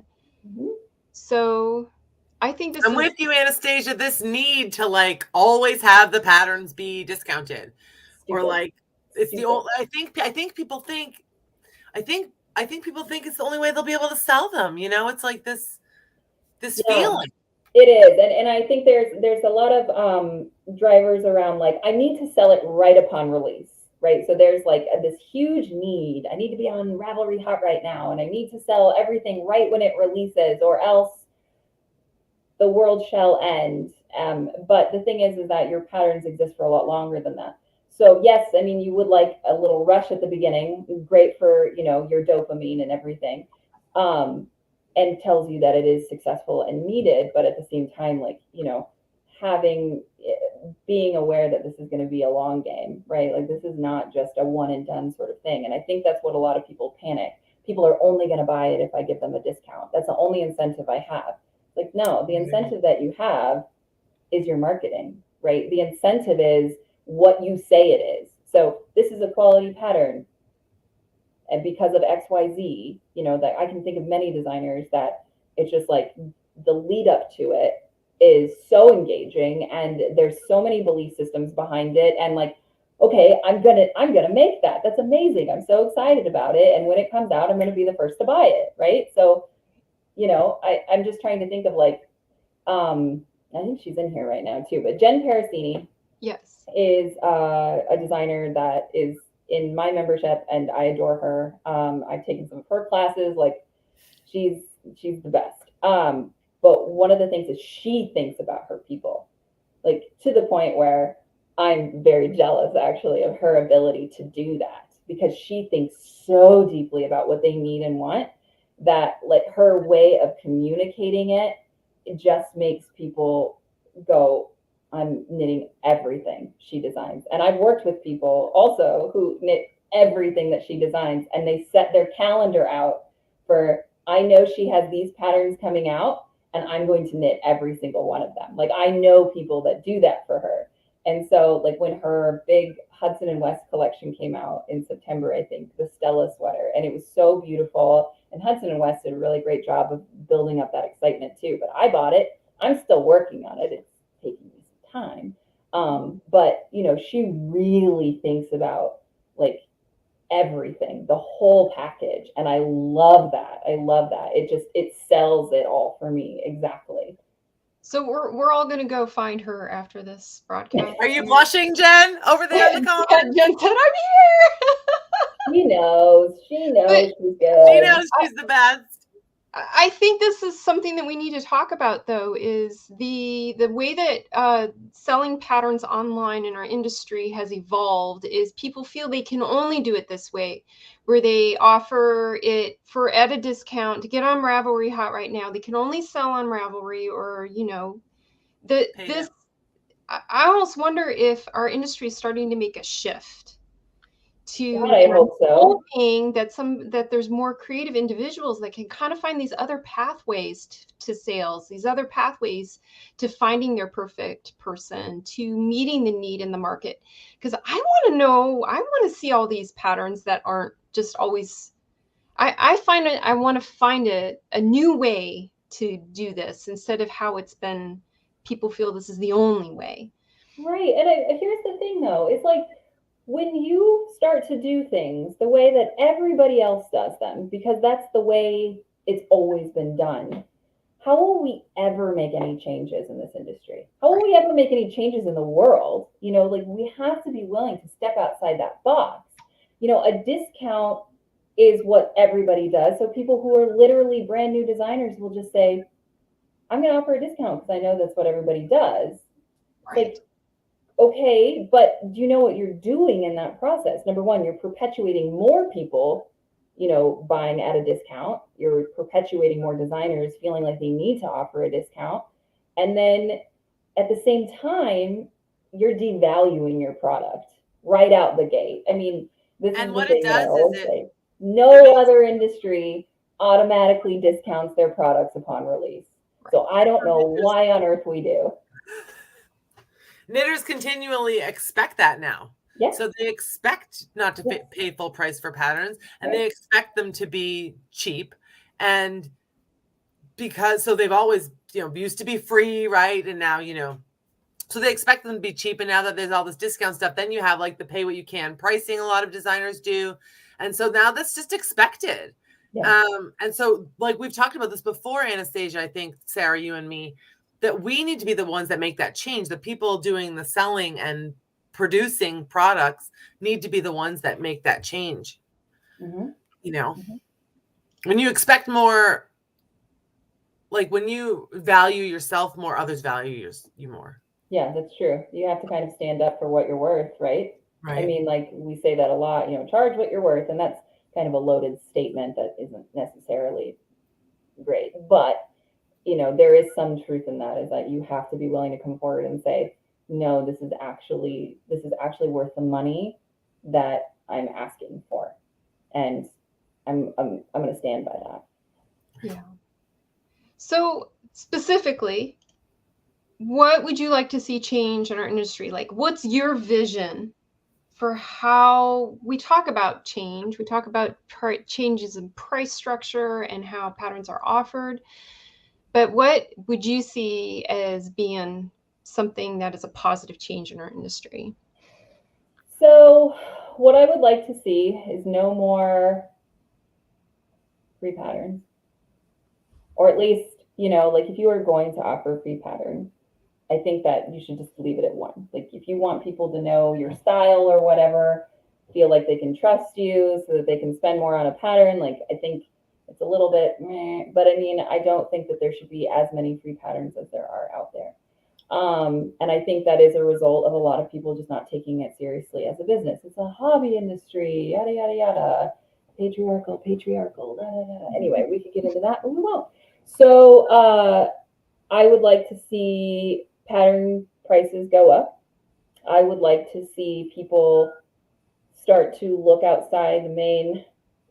So I think this I'm with you, Anastasia. This need to like always have the patterns be discounted, or like it's the old. I think people think people think it's the only way they'll be able to sell them. You know, it's like this feeling. It is, and I think there's a lot of drivers around like, I need to sell it right upon release, right? So there's like this huge need. I need to be on Ravelry Hot right now, and I need to sell everything right when it releases, or else the world shall end. But the thing is that your patterns exist for a lot longer than that. So yes, I mean, you would like a little rush at the beginning, great for, you know, your dopamine and everything, and tells you that it is successful and needed. But at the same time, like, you know, being aware that this is going to be a long game, right? Like, this is not just a one and done sort of thing. And I think that's what a lot of people panic. People are only going to buy it if I give them a discount. That's the only incentive I have. Like, no, the incentive that you have is your marketing, right? The incentive is what you say it is. So this is a quality pattern, and because of XYZ, you know, that I can think of many designers that it's just like the lead up to it is so engaging, and there's so many belief systems behind it, and like, okay, I'm gonna make that. That's amazing. I'm so excited about it, and when it comes out, I'm gonna be the first to buy it, right? So, you know, I'm just trying to think of like, I think she's in here right now too, but Jen Parasini, yes, is a designer that is in my membership, and I adore her. I've taken some of her classes. Like, she's the best. But one of the things is she thinks about her people, like to the point where I'm very jealous actually of her ability to do that, because she thinks so deeply about what they need and want, that like her way of communicating it just makes people go, I'm knitting everything she designs. And I've worked with people also who knit everything that she designs, and they set their calendar out for, I know she has these patterns coming out, and I'm going to knit every single one of them. Like, I know people that do that for her. And so like when her big Hudson and West collection came out in September, I think, the Stella sweater, and it was so beautiful. And Hudson and West did a really great job of building up that excitement too. But I bought it. I'm still working on it. It's taking me some time. But you know, she really thinks about like everything, the whole package. And I love that. It sells it all for me. Exactly. So we're all gonna go find her after this broadcast. Are you blushing, Jen, over there in the comments? Jen said, "I'm here." She knows she's good. She knows she's the best. I think this is something that we need to talk about, though, is the way that selling patterns online in our industry has evolved. Is people feel they can only do it this way, where they offer it at a discount to get on Ravelry Hot right now. They can only sell on Ravelry, or you know, this. I almost wonder if our industry is starting to make a shift to, God, I hope so. hoping that there's more creative individuals that can kind of find these other pathways to sales, these other pathways to finding their perfect person, to meeting the need in the market. Because I want to see all these patterns that aren't just always, I want to find a new way to do this instead of how it's been. People feel this is the only way. Right. And here's the thing though, it's like, when you start to do things the way that everybody else does them, because that's the way it's always been done, how will we ever make any changes in this industry? How will we ever make any changes in the world? You know, like, we have to be willing to step outside that box. You know, a discount is what everybody does. So people who are literally brand new designers will just say, I'm going to offer a discount because I know that's what everybody does. Right. Like, okay, but do you know what you're doing in that process? Number one, you're perpetuating more people buying at a discount. You're perpetuating more designers feeling like they need to offer a discount. And then at the same time, you're devaluing your product right out the gate. I mean, this And is the what it thing that I does is always it say. No other industry automatically discounts their products upon release. So I don't know why on earth we do. Knitters continually expect that now. Yeah. So they expect not to pay full price for patterns, and they expect them to be cheap. And so they've always, used to be free, right? And now, so they expect them to be cheap. And now that there's all this discount stuff, then you have like the pay what you can pricing a lot of designers do. And so now that's just expected. Yeah. And so like we've talked about this before, Anastasia, I think, Sarah, you and me, that we need to be the ones that make that change. The people doing the selling and producing products need to be the ones that make that change. Mm-hmm. When you expect more, like when you value yourself more, others value you more. Yeah, that's true. You have to kind of stand up for what you're worth, right? Right. I mean, like we say that a lot, charge what you're worth. And that's kind of a loaded statement that isn't necessarily great. But, there is some truth in that, is that you have to be willing to come forward and say, no, this is actually worth the money that I'm asking for. And I'm going to stand by that. Yeah. So specifically, what would you like to see change in our industry? Like, what's your vision for how we talk about change? We talk about changes in price structure and how patterns are offered. But what would you see as being something that is a positive change in our industry? So what I would like to see is no more free patterns. Or at least, like if you are going to offer free patterns, I think that you should just leave it at one. Like if you want people to know your style or whatever, feel like they can trust you so that they can spend more on a pattern, like I think it's a little bit meh. But I mean, I don't think that there should be as many free patterns as there are out there. And I think that is a result of a lot of people just not taking it seriously as a business. It's a hobby industry, yada, yada, yada, patriarchal, da, da, da. Anyway, we could get into that, but we won't. So I would like to see pattern prices go up. I would like to see people start to look outside the main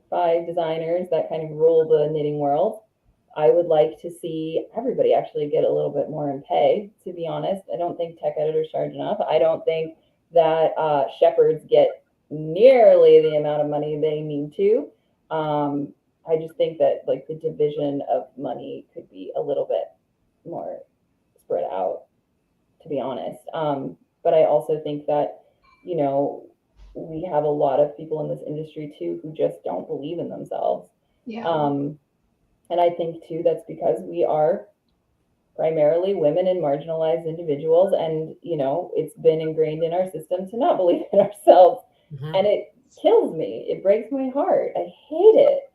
5 designers that kind of rule the knitting world. I would like to see everybody actually get a little bit more in pay, to be honest. I don't think tech editors charge enough. I don't think that shepherds get nearly the amount of money they need to. I just think that like the division of money could be a little bit more spread out, to be honest. But I also think that, we have a lot of people in this industry too who just don't believe in themselves. Yeah. And I think too that's because we are primarily women and marginalized individuals, and it's been ingrained in our system to not believe in ourselves. Mm-hmm. And it kills me. It breaks my heart. I hate it.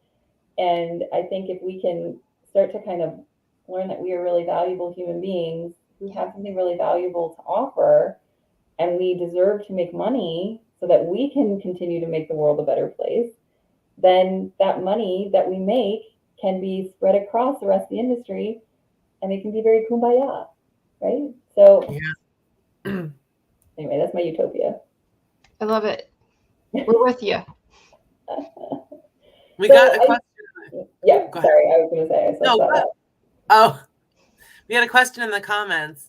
And I think if we can start to kind of learn that we are really valuable human beings who have something really valuable to offer, and we deserve to make money so that we can continue to make the world a better place, then that money that we make can be spread across the rest of the industry, and it can be very kumbaya, right? So anyway, that's my utopia. I love it. We're with you. We got a question. Yeah, sorry, I was going to say. We got a question in the comments.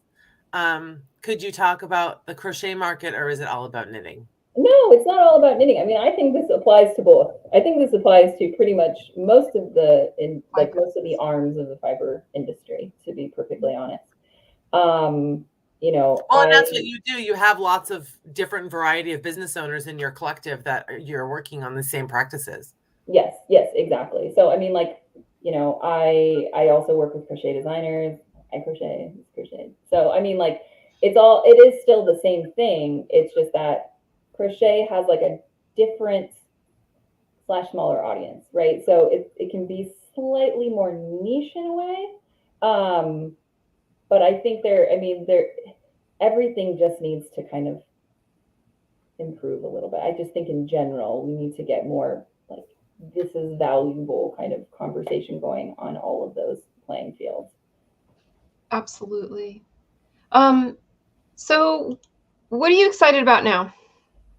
Could you talk about the crochet market, or is it all about knitting? No, it's not all about knitting. I mean, I think this applies to both. I think this applies to pretty much most of the arms of the fiber industry, to be perfectly honest. And that's what you do. You have lots of different variety of business owners in your collective that you're working on the same practices. Yes, exactly. So I mean, I also work with crochet designers. I crochet. So I mean, it is still the same thing. It's just that crochet has like a different / smaller audience, right? So it can be slightly more niche in a way. But I think everything just needs to kind of improve a little bit. I just think in general, we need to get more this is valuable kind of conversation going on all of those playing fields. Absolutely. So what are you excited about now?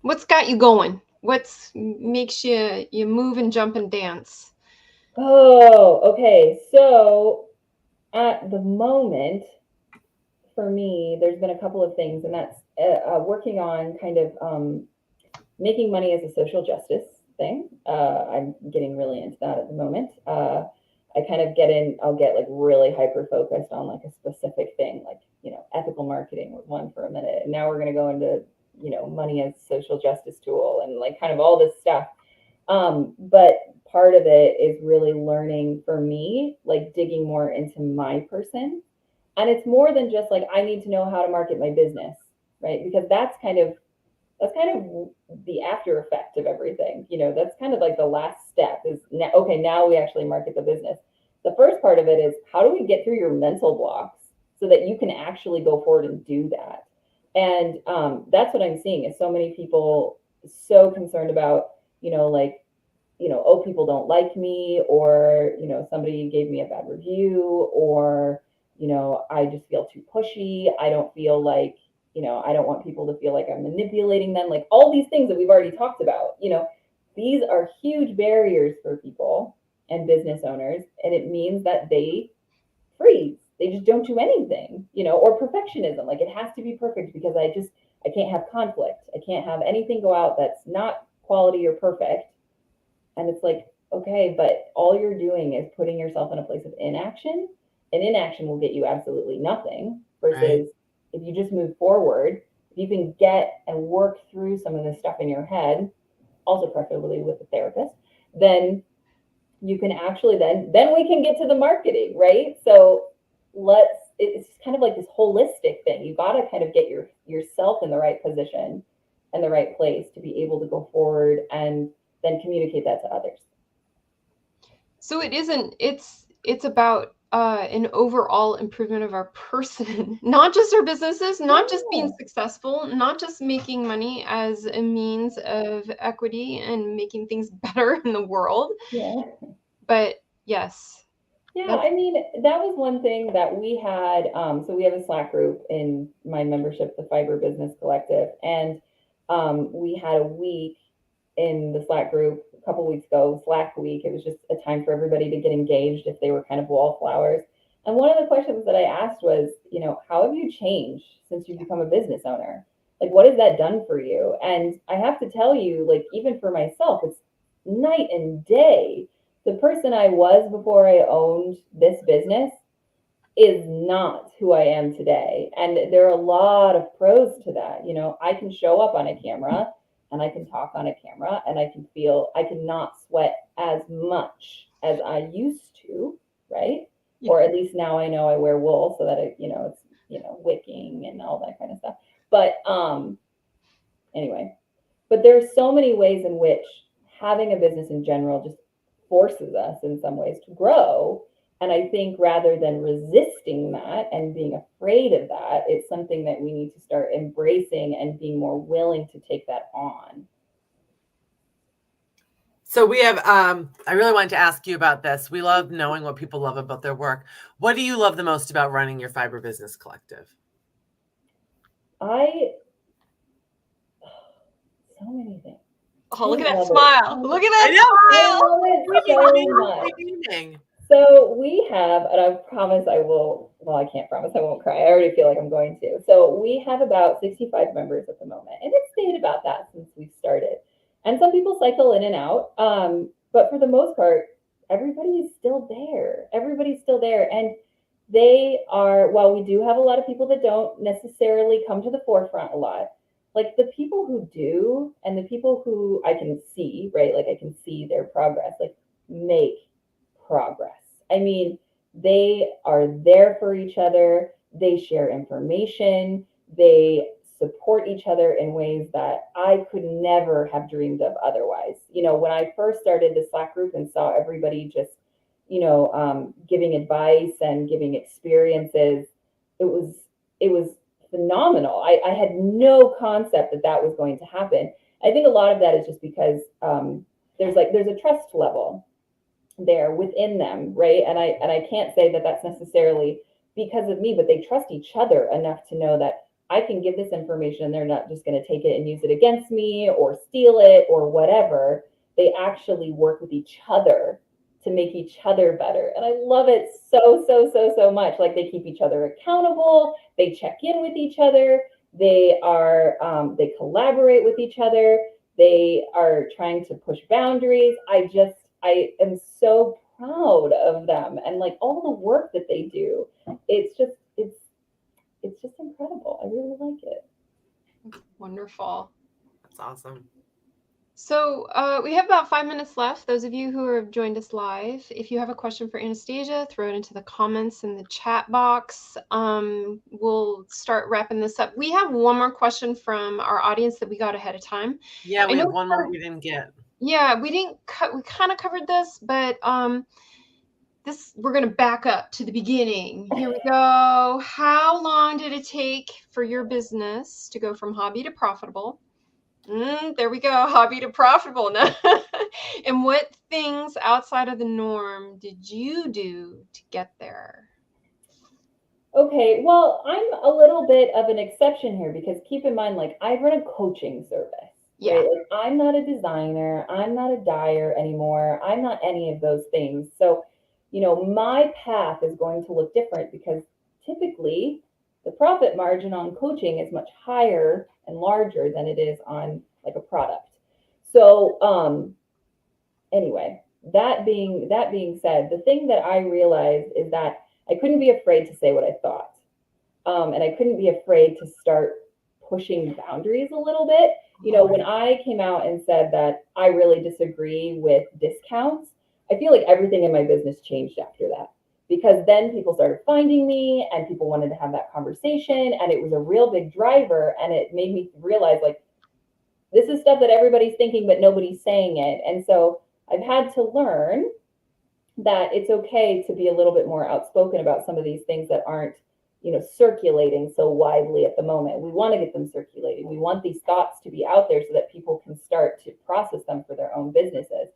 What's got you going? What's makes you move and jump and dance? Oh, okay. So at the moment, for me, there's been a couple of things, and that's working on kind of making money as a social justice thing. I'm getting really into that at the moment. I kind of I'll get like really hyper focused on like a specific thing, like, ethical marketing was one for a minute. And now we're going to go into, money as social justice tool and like kind of all this stuff. But part of it is really learning for me, like digging more into my person. And it's more than just like, I need to know how to market my business, right? Because that's kind of the after effect of everything. That's kind of like the last step is now, okay, now we actually market the business. The first part of it is how do we get through your mental blocks so that you can actually go forward and do that? And that's what I'm seeing is so many people so concerned about, like, oh, people don't like me, or, somebody gave me a bad review, or, I just feel too pushy. I don't feel like, I don't want people to feel like I'm manipulating them. Like all these things that we've already talked about, these are huge barriers for people and business owners. And it means that they freeze. They just don't do anything, or perfectionism. Like it has to be perfect because I can't have conflict. I can't have anything go out that's not quality or perfect. And it's like, okay, but all you're doing is putting yourself in a place of inaction, and inaction will get you absolutely nothing versus Right. if you just move forward, if you can get and work through some of this stuff in your head, also preferably with a therapist, then you can actually then we can get to the marketing, right? So it's kind of like this holistic thing. You got to kind of get yourself in the right position and the right place to be able to go forward and then communicate that to others. So it's about an overall improvement of our person, not just our businesses, not just being successful, not just making money as a means of equity and making things better in the world. Yeah. But yes. Yeah, I mean, that was one thing that we had. So we have a Slack group in my membership, the Fiber Business Collective, and we had a week in the Slack group a couple weeks ago, Slack week. It was just a time for everybody to get engaged if they were kind of wallflowers. And one of the questions that I asked was, how have you changed since you've become a business owner? Like, what has that done for you? And I have to tell you, like, even for myself, it's night and day. The person I was before I owned this business is not who I am today. And there are a lot of pros to that. I can show up on a camera and I can talk on a camera and I cannot sweat as much as I used to, right? Yeah. Or at least now I know I wear wool so that it's, wicking and all that kind of stuff. But anyway, but there's so many ways in which having a business in general just forces us in some ways to grow. And I think rather than resisting that and being afraid of that, it's something that we need to start embracing and being more willing to take that on. So we have, I really wanted to ask you about this. We love knowing what people love about their work. What do you love the most about running your Fiber Business Collective? So many things. Oh, look at that smile. Look at that smile. So we have, and I promise I will, well, I can't promise I won't cry. I already feel like I'm going to. So we have about 65 members at the moment, and it's stayed about that since we started. And some people cycle in and out, but for the most part, everybody is still there. Everybody's still there. And they are, while we do have a lot of people that don't necessarily come to the forefront a lot, like the people who do and the people who I can see, right? Like I can see their progress, like make progress. I mean, they are there for each other. They share information. They support each other in ways that I could never have dreamed of otherwise. When I first started the Slack group and saw everybody just, giving advice and giving experiences, it was phenomenal. I had no concept that was going to happen. I think a lot of that is just because there's a trust level there within them, right? And I can't say that that's necessarily because of me, but they trust each other enough to know that I can give this information and they're not just going to take it and use it against me or steal it or whatever. They actually work with each other to make each other better. And I love it so much. Like, they keep each other accountable, they check in with each other, they collaborate with each other, they are trying to push boundaries. I am so proud of them and like all the work that they do. It's just incredible. I really like it. Wonderful. That's awesome. So we have about 5 minutes left. Those of you who have joined us live, if you have a question for Anastasia, throw it into the comments in the chat box. We'll start wrapping this up. We have one more question from our audience that we got ahead of time. Yeah, we have one more we didn't get. Yeah, we kind of covered this, but we're going to back up to the beginning. Here we go. How long did it take for your business to go from hobby to profitable? There we go. Hobby to profitable. And what things outside of the norm did you do to get there? Okay, well, I'm a little bit of an exception here because keep in mind, like, I run a coaching service. Yeah. Right? Like, I'm not a designer. I'm not a dyer anymore. I'm not any of those things. So, my path is going to look different because typically the profit margin on coaching is much higher and larger than it is on like a product. So, anyway, that being said, the thing that I realized is that I couldn't be afraid to say what I thought. And I couldn't be afraid to start pushing boundaries a little bit. When I came out and said that I really disagree with discounts, I feel like everything in my business changed after that, because then people started finding me and people wanted to have that conversation, and it was a real big driver, and it made me realize, like, this is stuff that everybody's thinking, but nobody's saying it. And so I've had to learn that it's okay to be a little bit more outspoken about some of these things that aren't, circulating so widely at the moment. We want to get them circulating. We want these thoughts to be out there so that people can start to process them for their own businesses.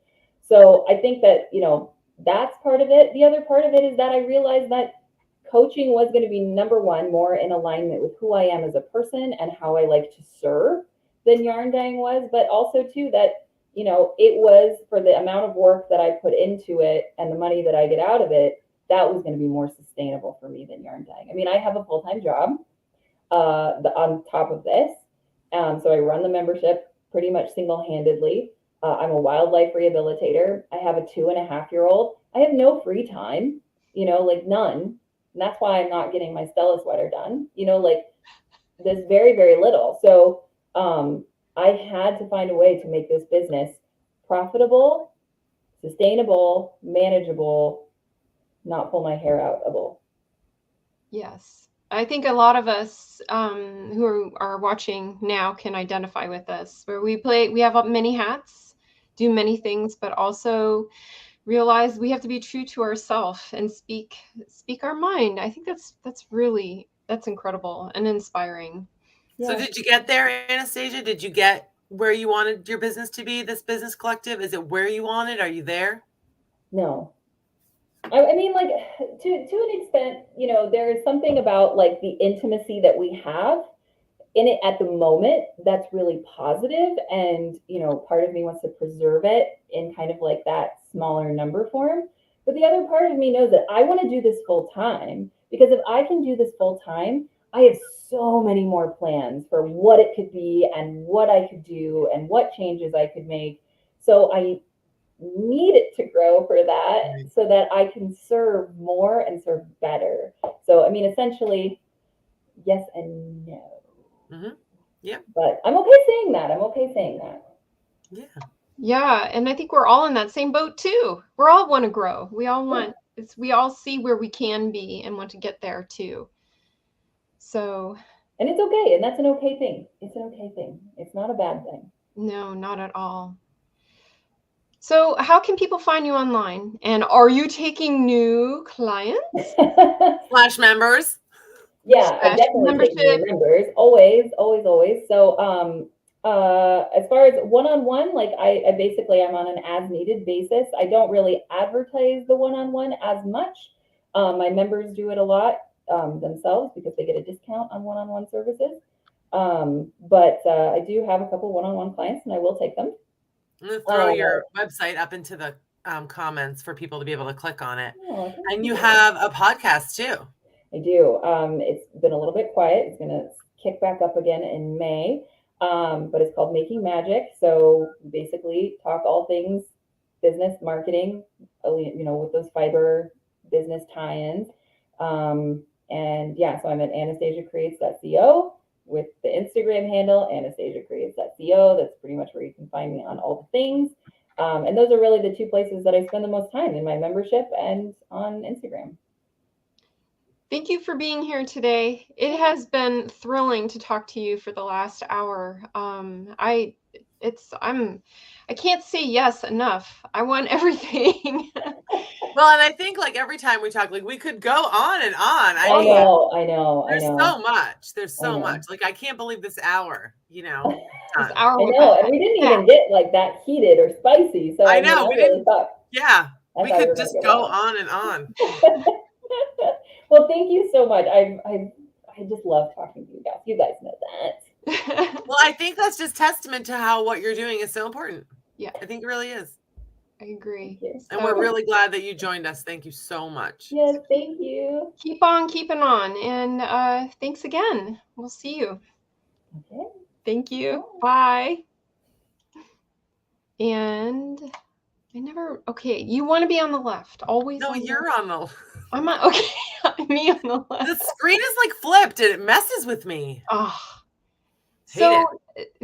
So I think that, that's part of it. The other part of it is that I realized that coaching was going to be number one, more in alignment with who I am as a person and how I like to serve than yarn dyeing was, but also too that, it was, for the amount of work that I put into it and the money that I get out of it, that was going to be more sustainable for me than yarn dyeing. I mean, I have a full-time job on top of this. So I run the membership pretty much single-handedly. I'm a wildlife rehabilitator. I have a 2.5-year-old. I have no free time, like none. And that's why I'm not getting my Stella sweater done. Like, there's very, very little. So I had to find a way to make this business profitable, sustainable, manageable, not pull my hair out-able. Yes. I think a lot of us who are watching now can identify with this, where we have many hats, do many things, but also realize we have to be true to ourselves and speak our mind. I think that's incredible and inspiring. Yeah. So did you get there, Anastasia? Did you get where you wanted your business to be, this business collective? Is it where you wanted? Are you there? No. I mean, like, to an extent, there is something about like the intimacy that we have in it at the moment that's really positive, and part of me wants to preserve it in kind of like that smaller number form. But the other part of me knows that I want to do this full time, because if I can do this full time, I have so many more plans for what it could be and what I could do and what changes I could make. So I need it to grow for that, so that I can serve more and serve better. So, I mean, essentially, yes and no. Mm-hmm. Yeah. But I'm okay saying that. Yeah. Yeah. And I think we're all in that same boat too. We all want to grow. We all see where we can be and want to get there too. So. And it's okay. And that's an okay thing. It's an okay thing. It's not a bad thing. No, not at all. So how can people find you online? And are you taking new clients? / members? Yeah, I definitely take new members. Always. So As far as one-on-one, like I basically I'm on an as-needed basis. I don't really advertise the one-on-one as much. My members do it a lot themselves because they get a discount on one-on-one services. But I do have a couple one-on-one clients, and I will take them. I'm gonna throw your website up into the comments for people to be able to click on it. Oh, and you have a podcast too. I do. It's been a little bit quiet. It's going to kick back up again in May, but it's called Making Magic. So basically, talk all things business marketing, with those fiber business tie-ins. And yeah, so I'm at anastasiacreates.co with the Instagram handle anastasiacreates.co. That's pretty much where you can find me on all the things. And those are really the two places that I spend the most time, in my membership and on Instagram. Thank you for being here today. It has been thrilling to talk to you for the last hour. I can't say yes enough. I want everything. Well, and I think like every time we talk, like we could go on and on. I know. There's so much. There's so much. Like I can't believe this hour. This I hour. know, and we didn't even get like that heated or spicy. So I know we really didn't. Yeah, we could just go on and on. Well, thank you so much. I just love talking to you guys. You guys know that. Well, I think that's just testament to how what you're doing is so important. Yeah, I think it really is. I agree. And we're really glad that you joined us. Thank you so much. Yes, thank you. Keep on keeping on. And thanks again. We'll see you. Okay. Thank you. Bye. And okay, you want to be on the left. Always. No, you're on the I'm on, okay. Me on the left. The screen is like flipped and it messes with me. Oh. So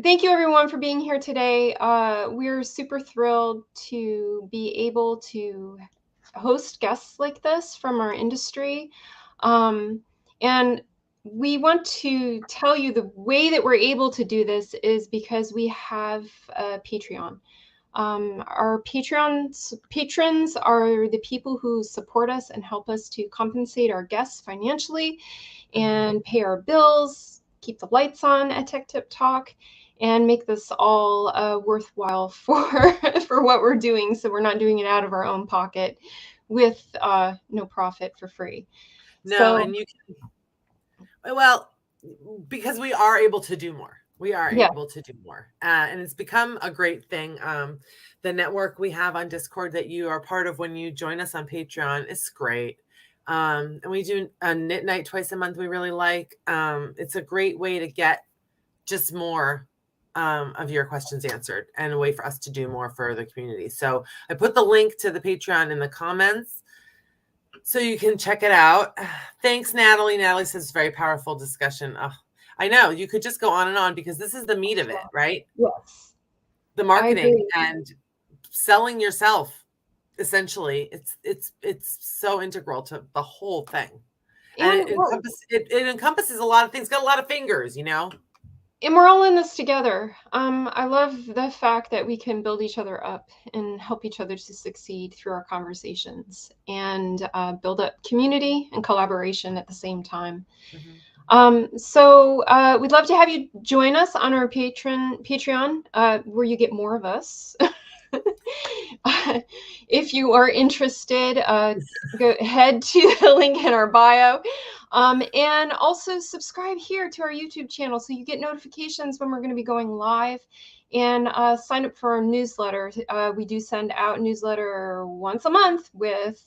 thank you everyone for being here today. We're super thrilled to be able to host guests like this from our industry. And we want to tell you the way that we're able to do this is because we have a Patreon. Our patrons are the people who support us and help us to compensate our guests financially and pay our bills, keep the lights on at Tech Tip Talk, and make this all worthwhile for what we're doing. So we're not doing it out of our own pocket with no profit for free. No, and you can, well, because we are able to do more. We are able to do more. And it's become a great thing. The network we have on Discord that you are part of when you join us on Patreon is great. And we do a knit night twice a month we really like. It's a great way to get just more of your questions answered and a way for us to do more for the community. So I put the link to the Patreon in the comments so you can check it out. Thanks, Natalie. Natalie says very powerful discussion. Oh, I know you could just go on and on because this is the meat of it, right? Yes. The marketing and selling yourself, essentially. It's so integral to the whole thing. And it encompasses a lot of things, got a lot of fingers, you know? And we're all in this together. I love the fact that we can build each other up and help each other to succeed through our conversations and build up community and collaboration at the same time. Mm-hmm. So we'd love to have you join us on our Patreon, where you get more of us. If you are interested, go head to the link in our bio. And also subscribe here to our YouTube channel so you get notifications when we're going to be going live, and sign up for our newsletter. We do send out a newsletter once a month with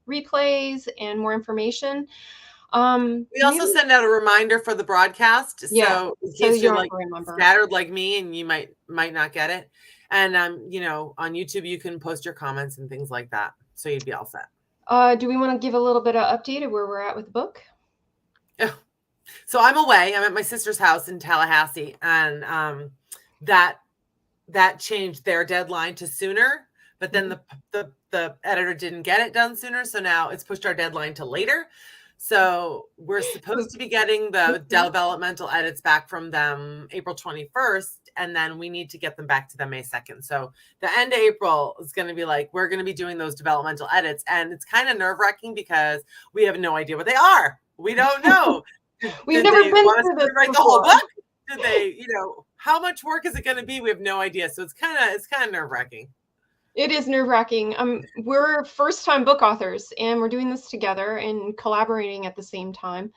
replays and more information. We also send out a reminder for the broadcast. So in case you're like scattered like me and you might not get it. And on YouTube you can post your comments and things like that. So you'd be all set. Do we want to give a little bit of update of where we're at with the book? So I'm away. I'm at my sister's house in Tallahassee, and that changed their deadline to sooner. But then the editor didn't get it done sooner, so now it's pushed our deadline to later. So we're supposed to be getting the developmental edits back from them April 21st, and then we need to get them back to them May 2nd. So the end of April is going to be like, we're going to be doing those developmental edits. And it's kind of nerve-wracking because we have no idea what they are. We don't know. We've never been through this write the whole book. do they, how much work is it going to be? We have no idea. So it's kind of nerve wracking. It is nerve-wracking. We're first-time book authors, and we're doing this together and collaborating at the same time.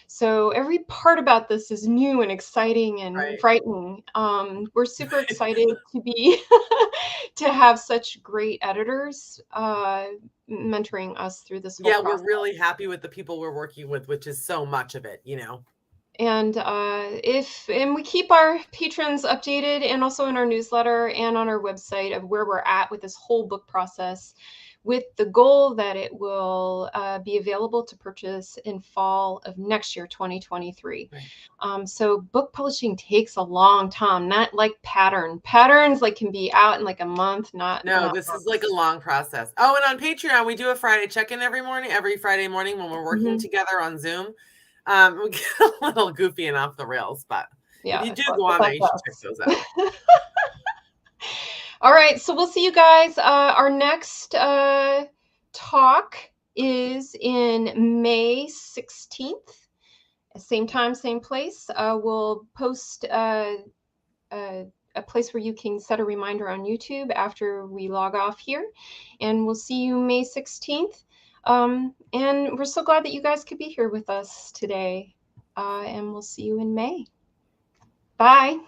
So every part about this is new and exciting and Right. frightening. We're super excited to be to have such great editors mentoring us through this whole process. We're really happy with the people we're working with, which is so much of it, And we keep our patrons updated, and also in our newsletter and on our website, of where we're at with this whole book process, with the goal that it will be available to purchase in fall of next year, 2023. Right. So book publishing takes a long time, not like patterns like can be out in like a month. This is like a long process. Oh, and on Patreon, we do a Friday check-in every Friday morning when we're working together on Zoom. We get a little goofy and off the rails, but if you do go on there, you should check those out. All right, so we'll see you guys. Our next talk is in May 16th. Same time, same place. We'll post a place where you can set a reminder on YouTube after we log off here. And we'll see you May 16th. And we're so glad that you guys could be here with us today. And we'll see you in May. Bye.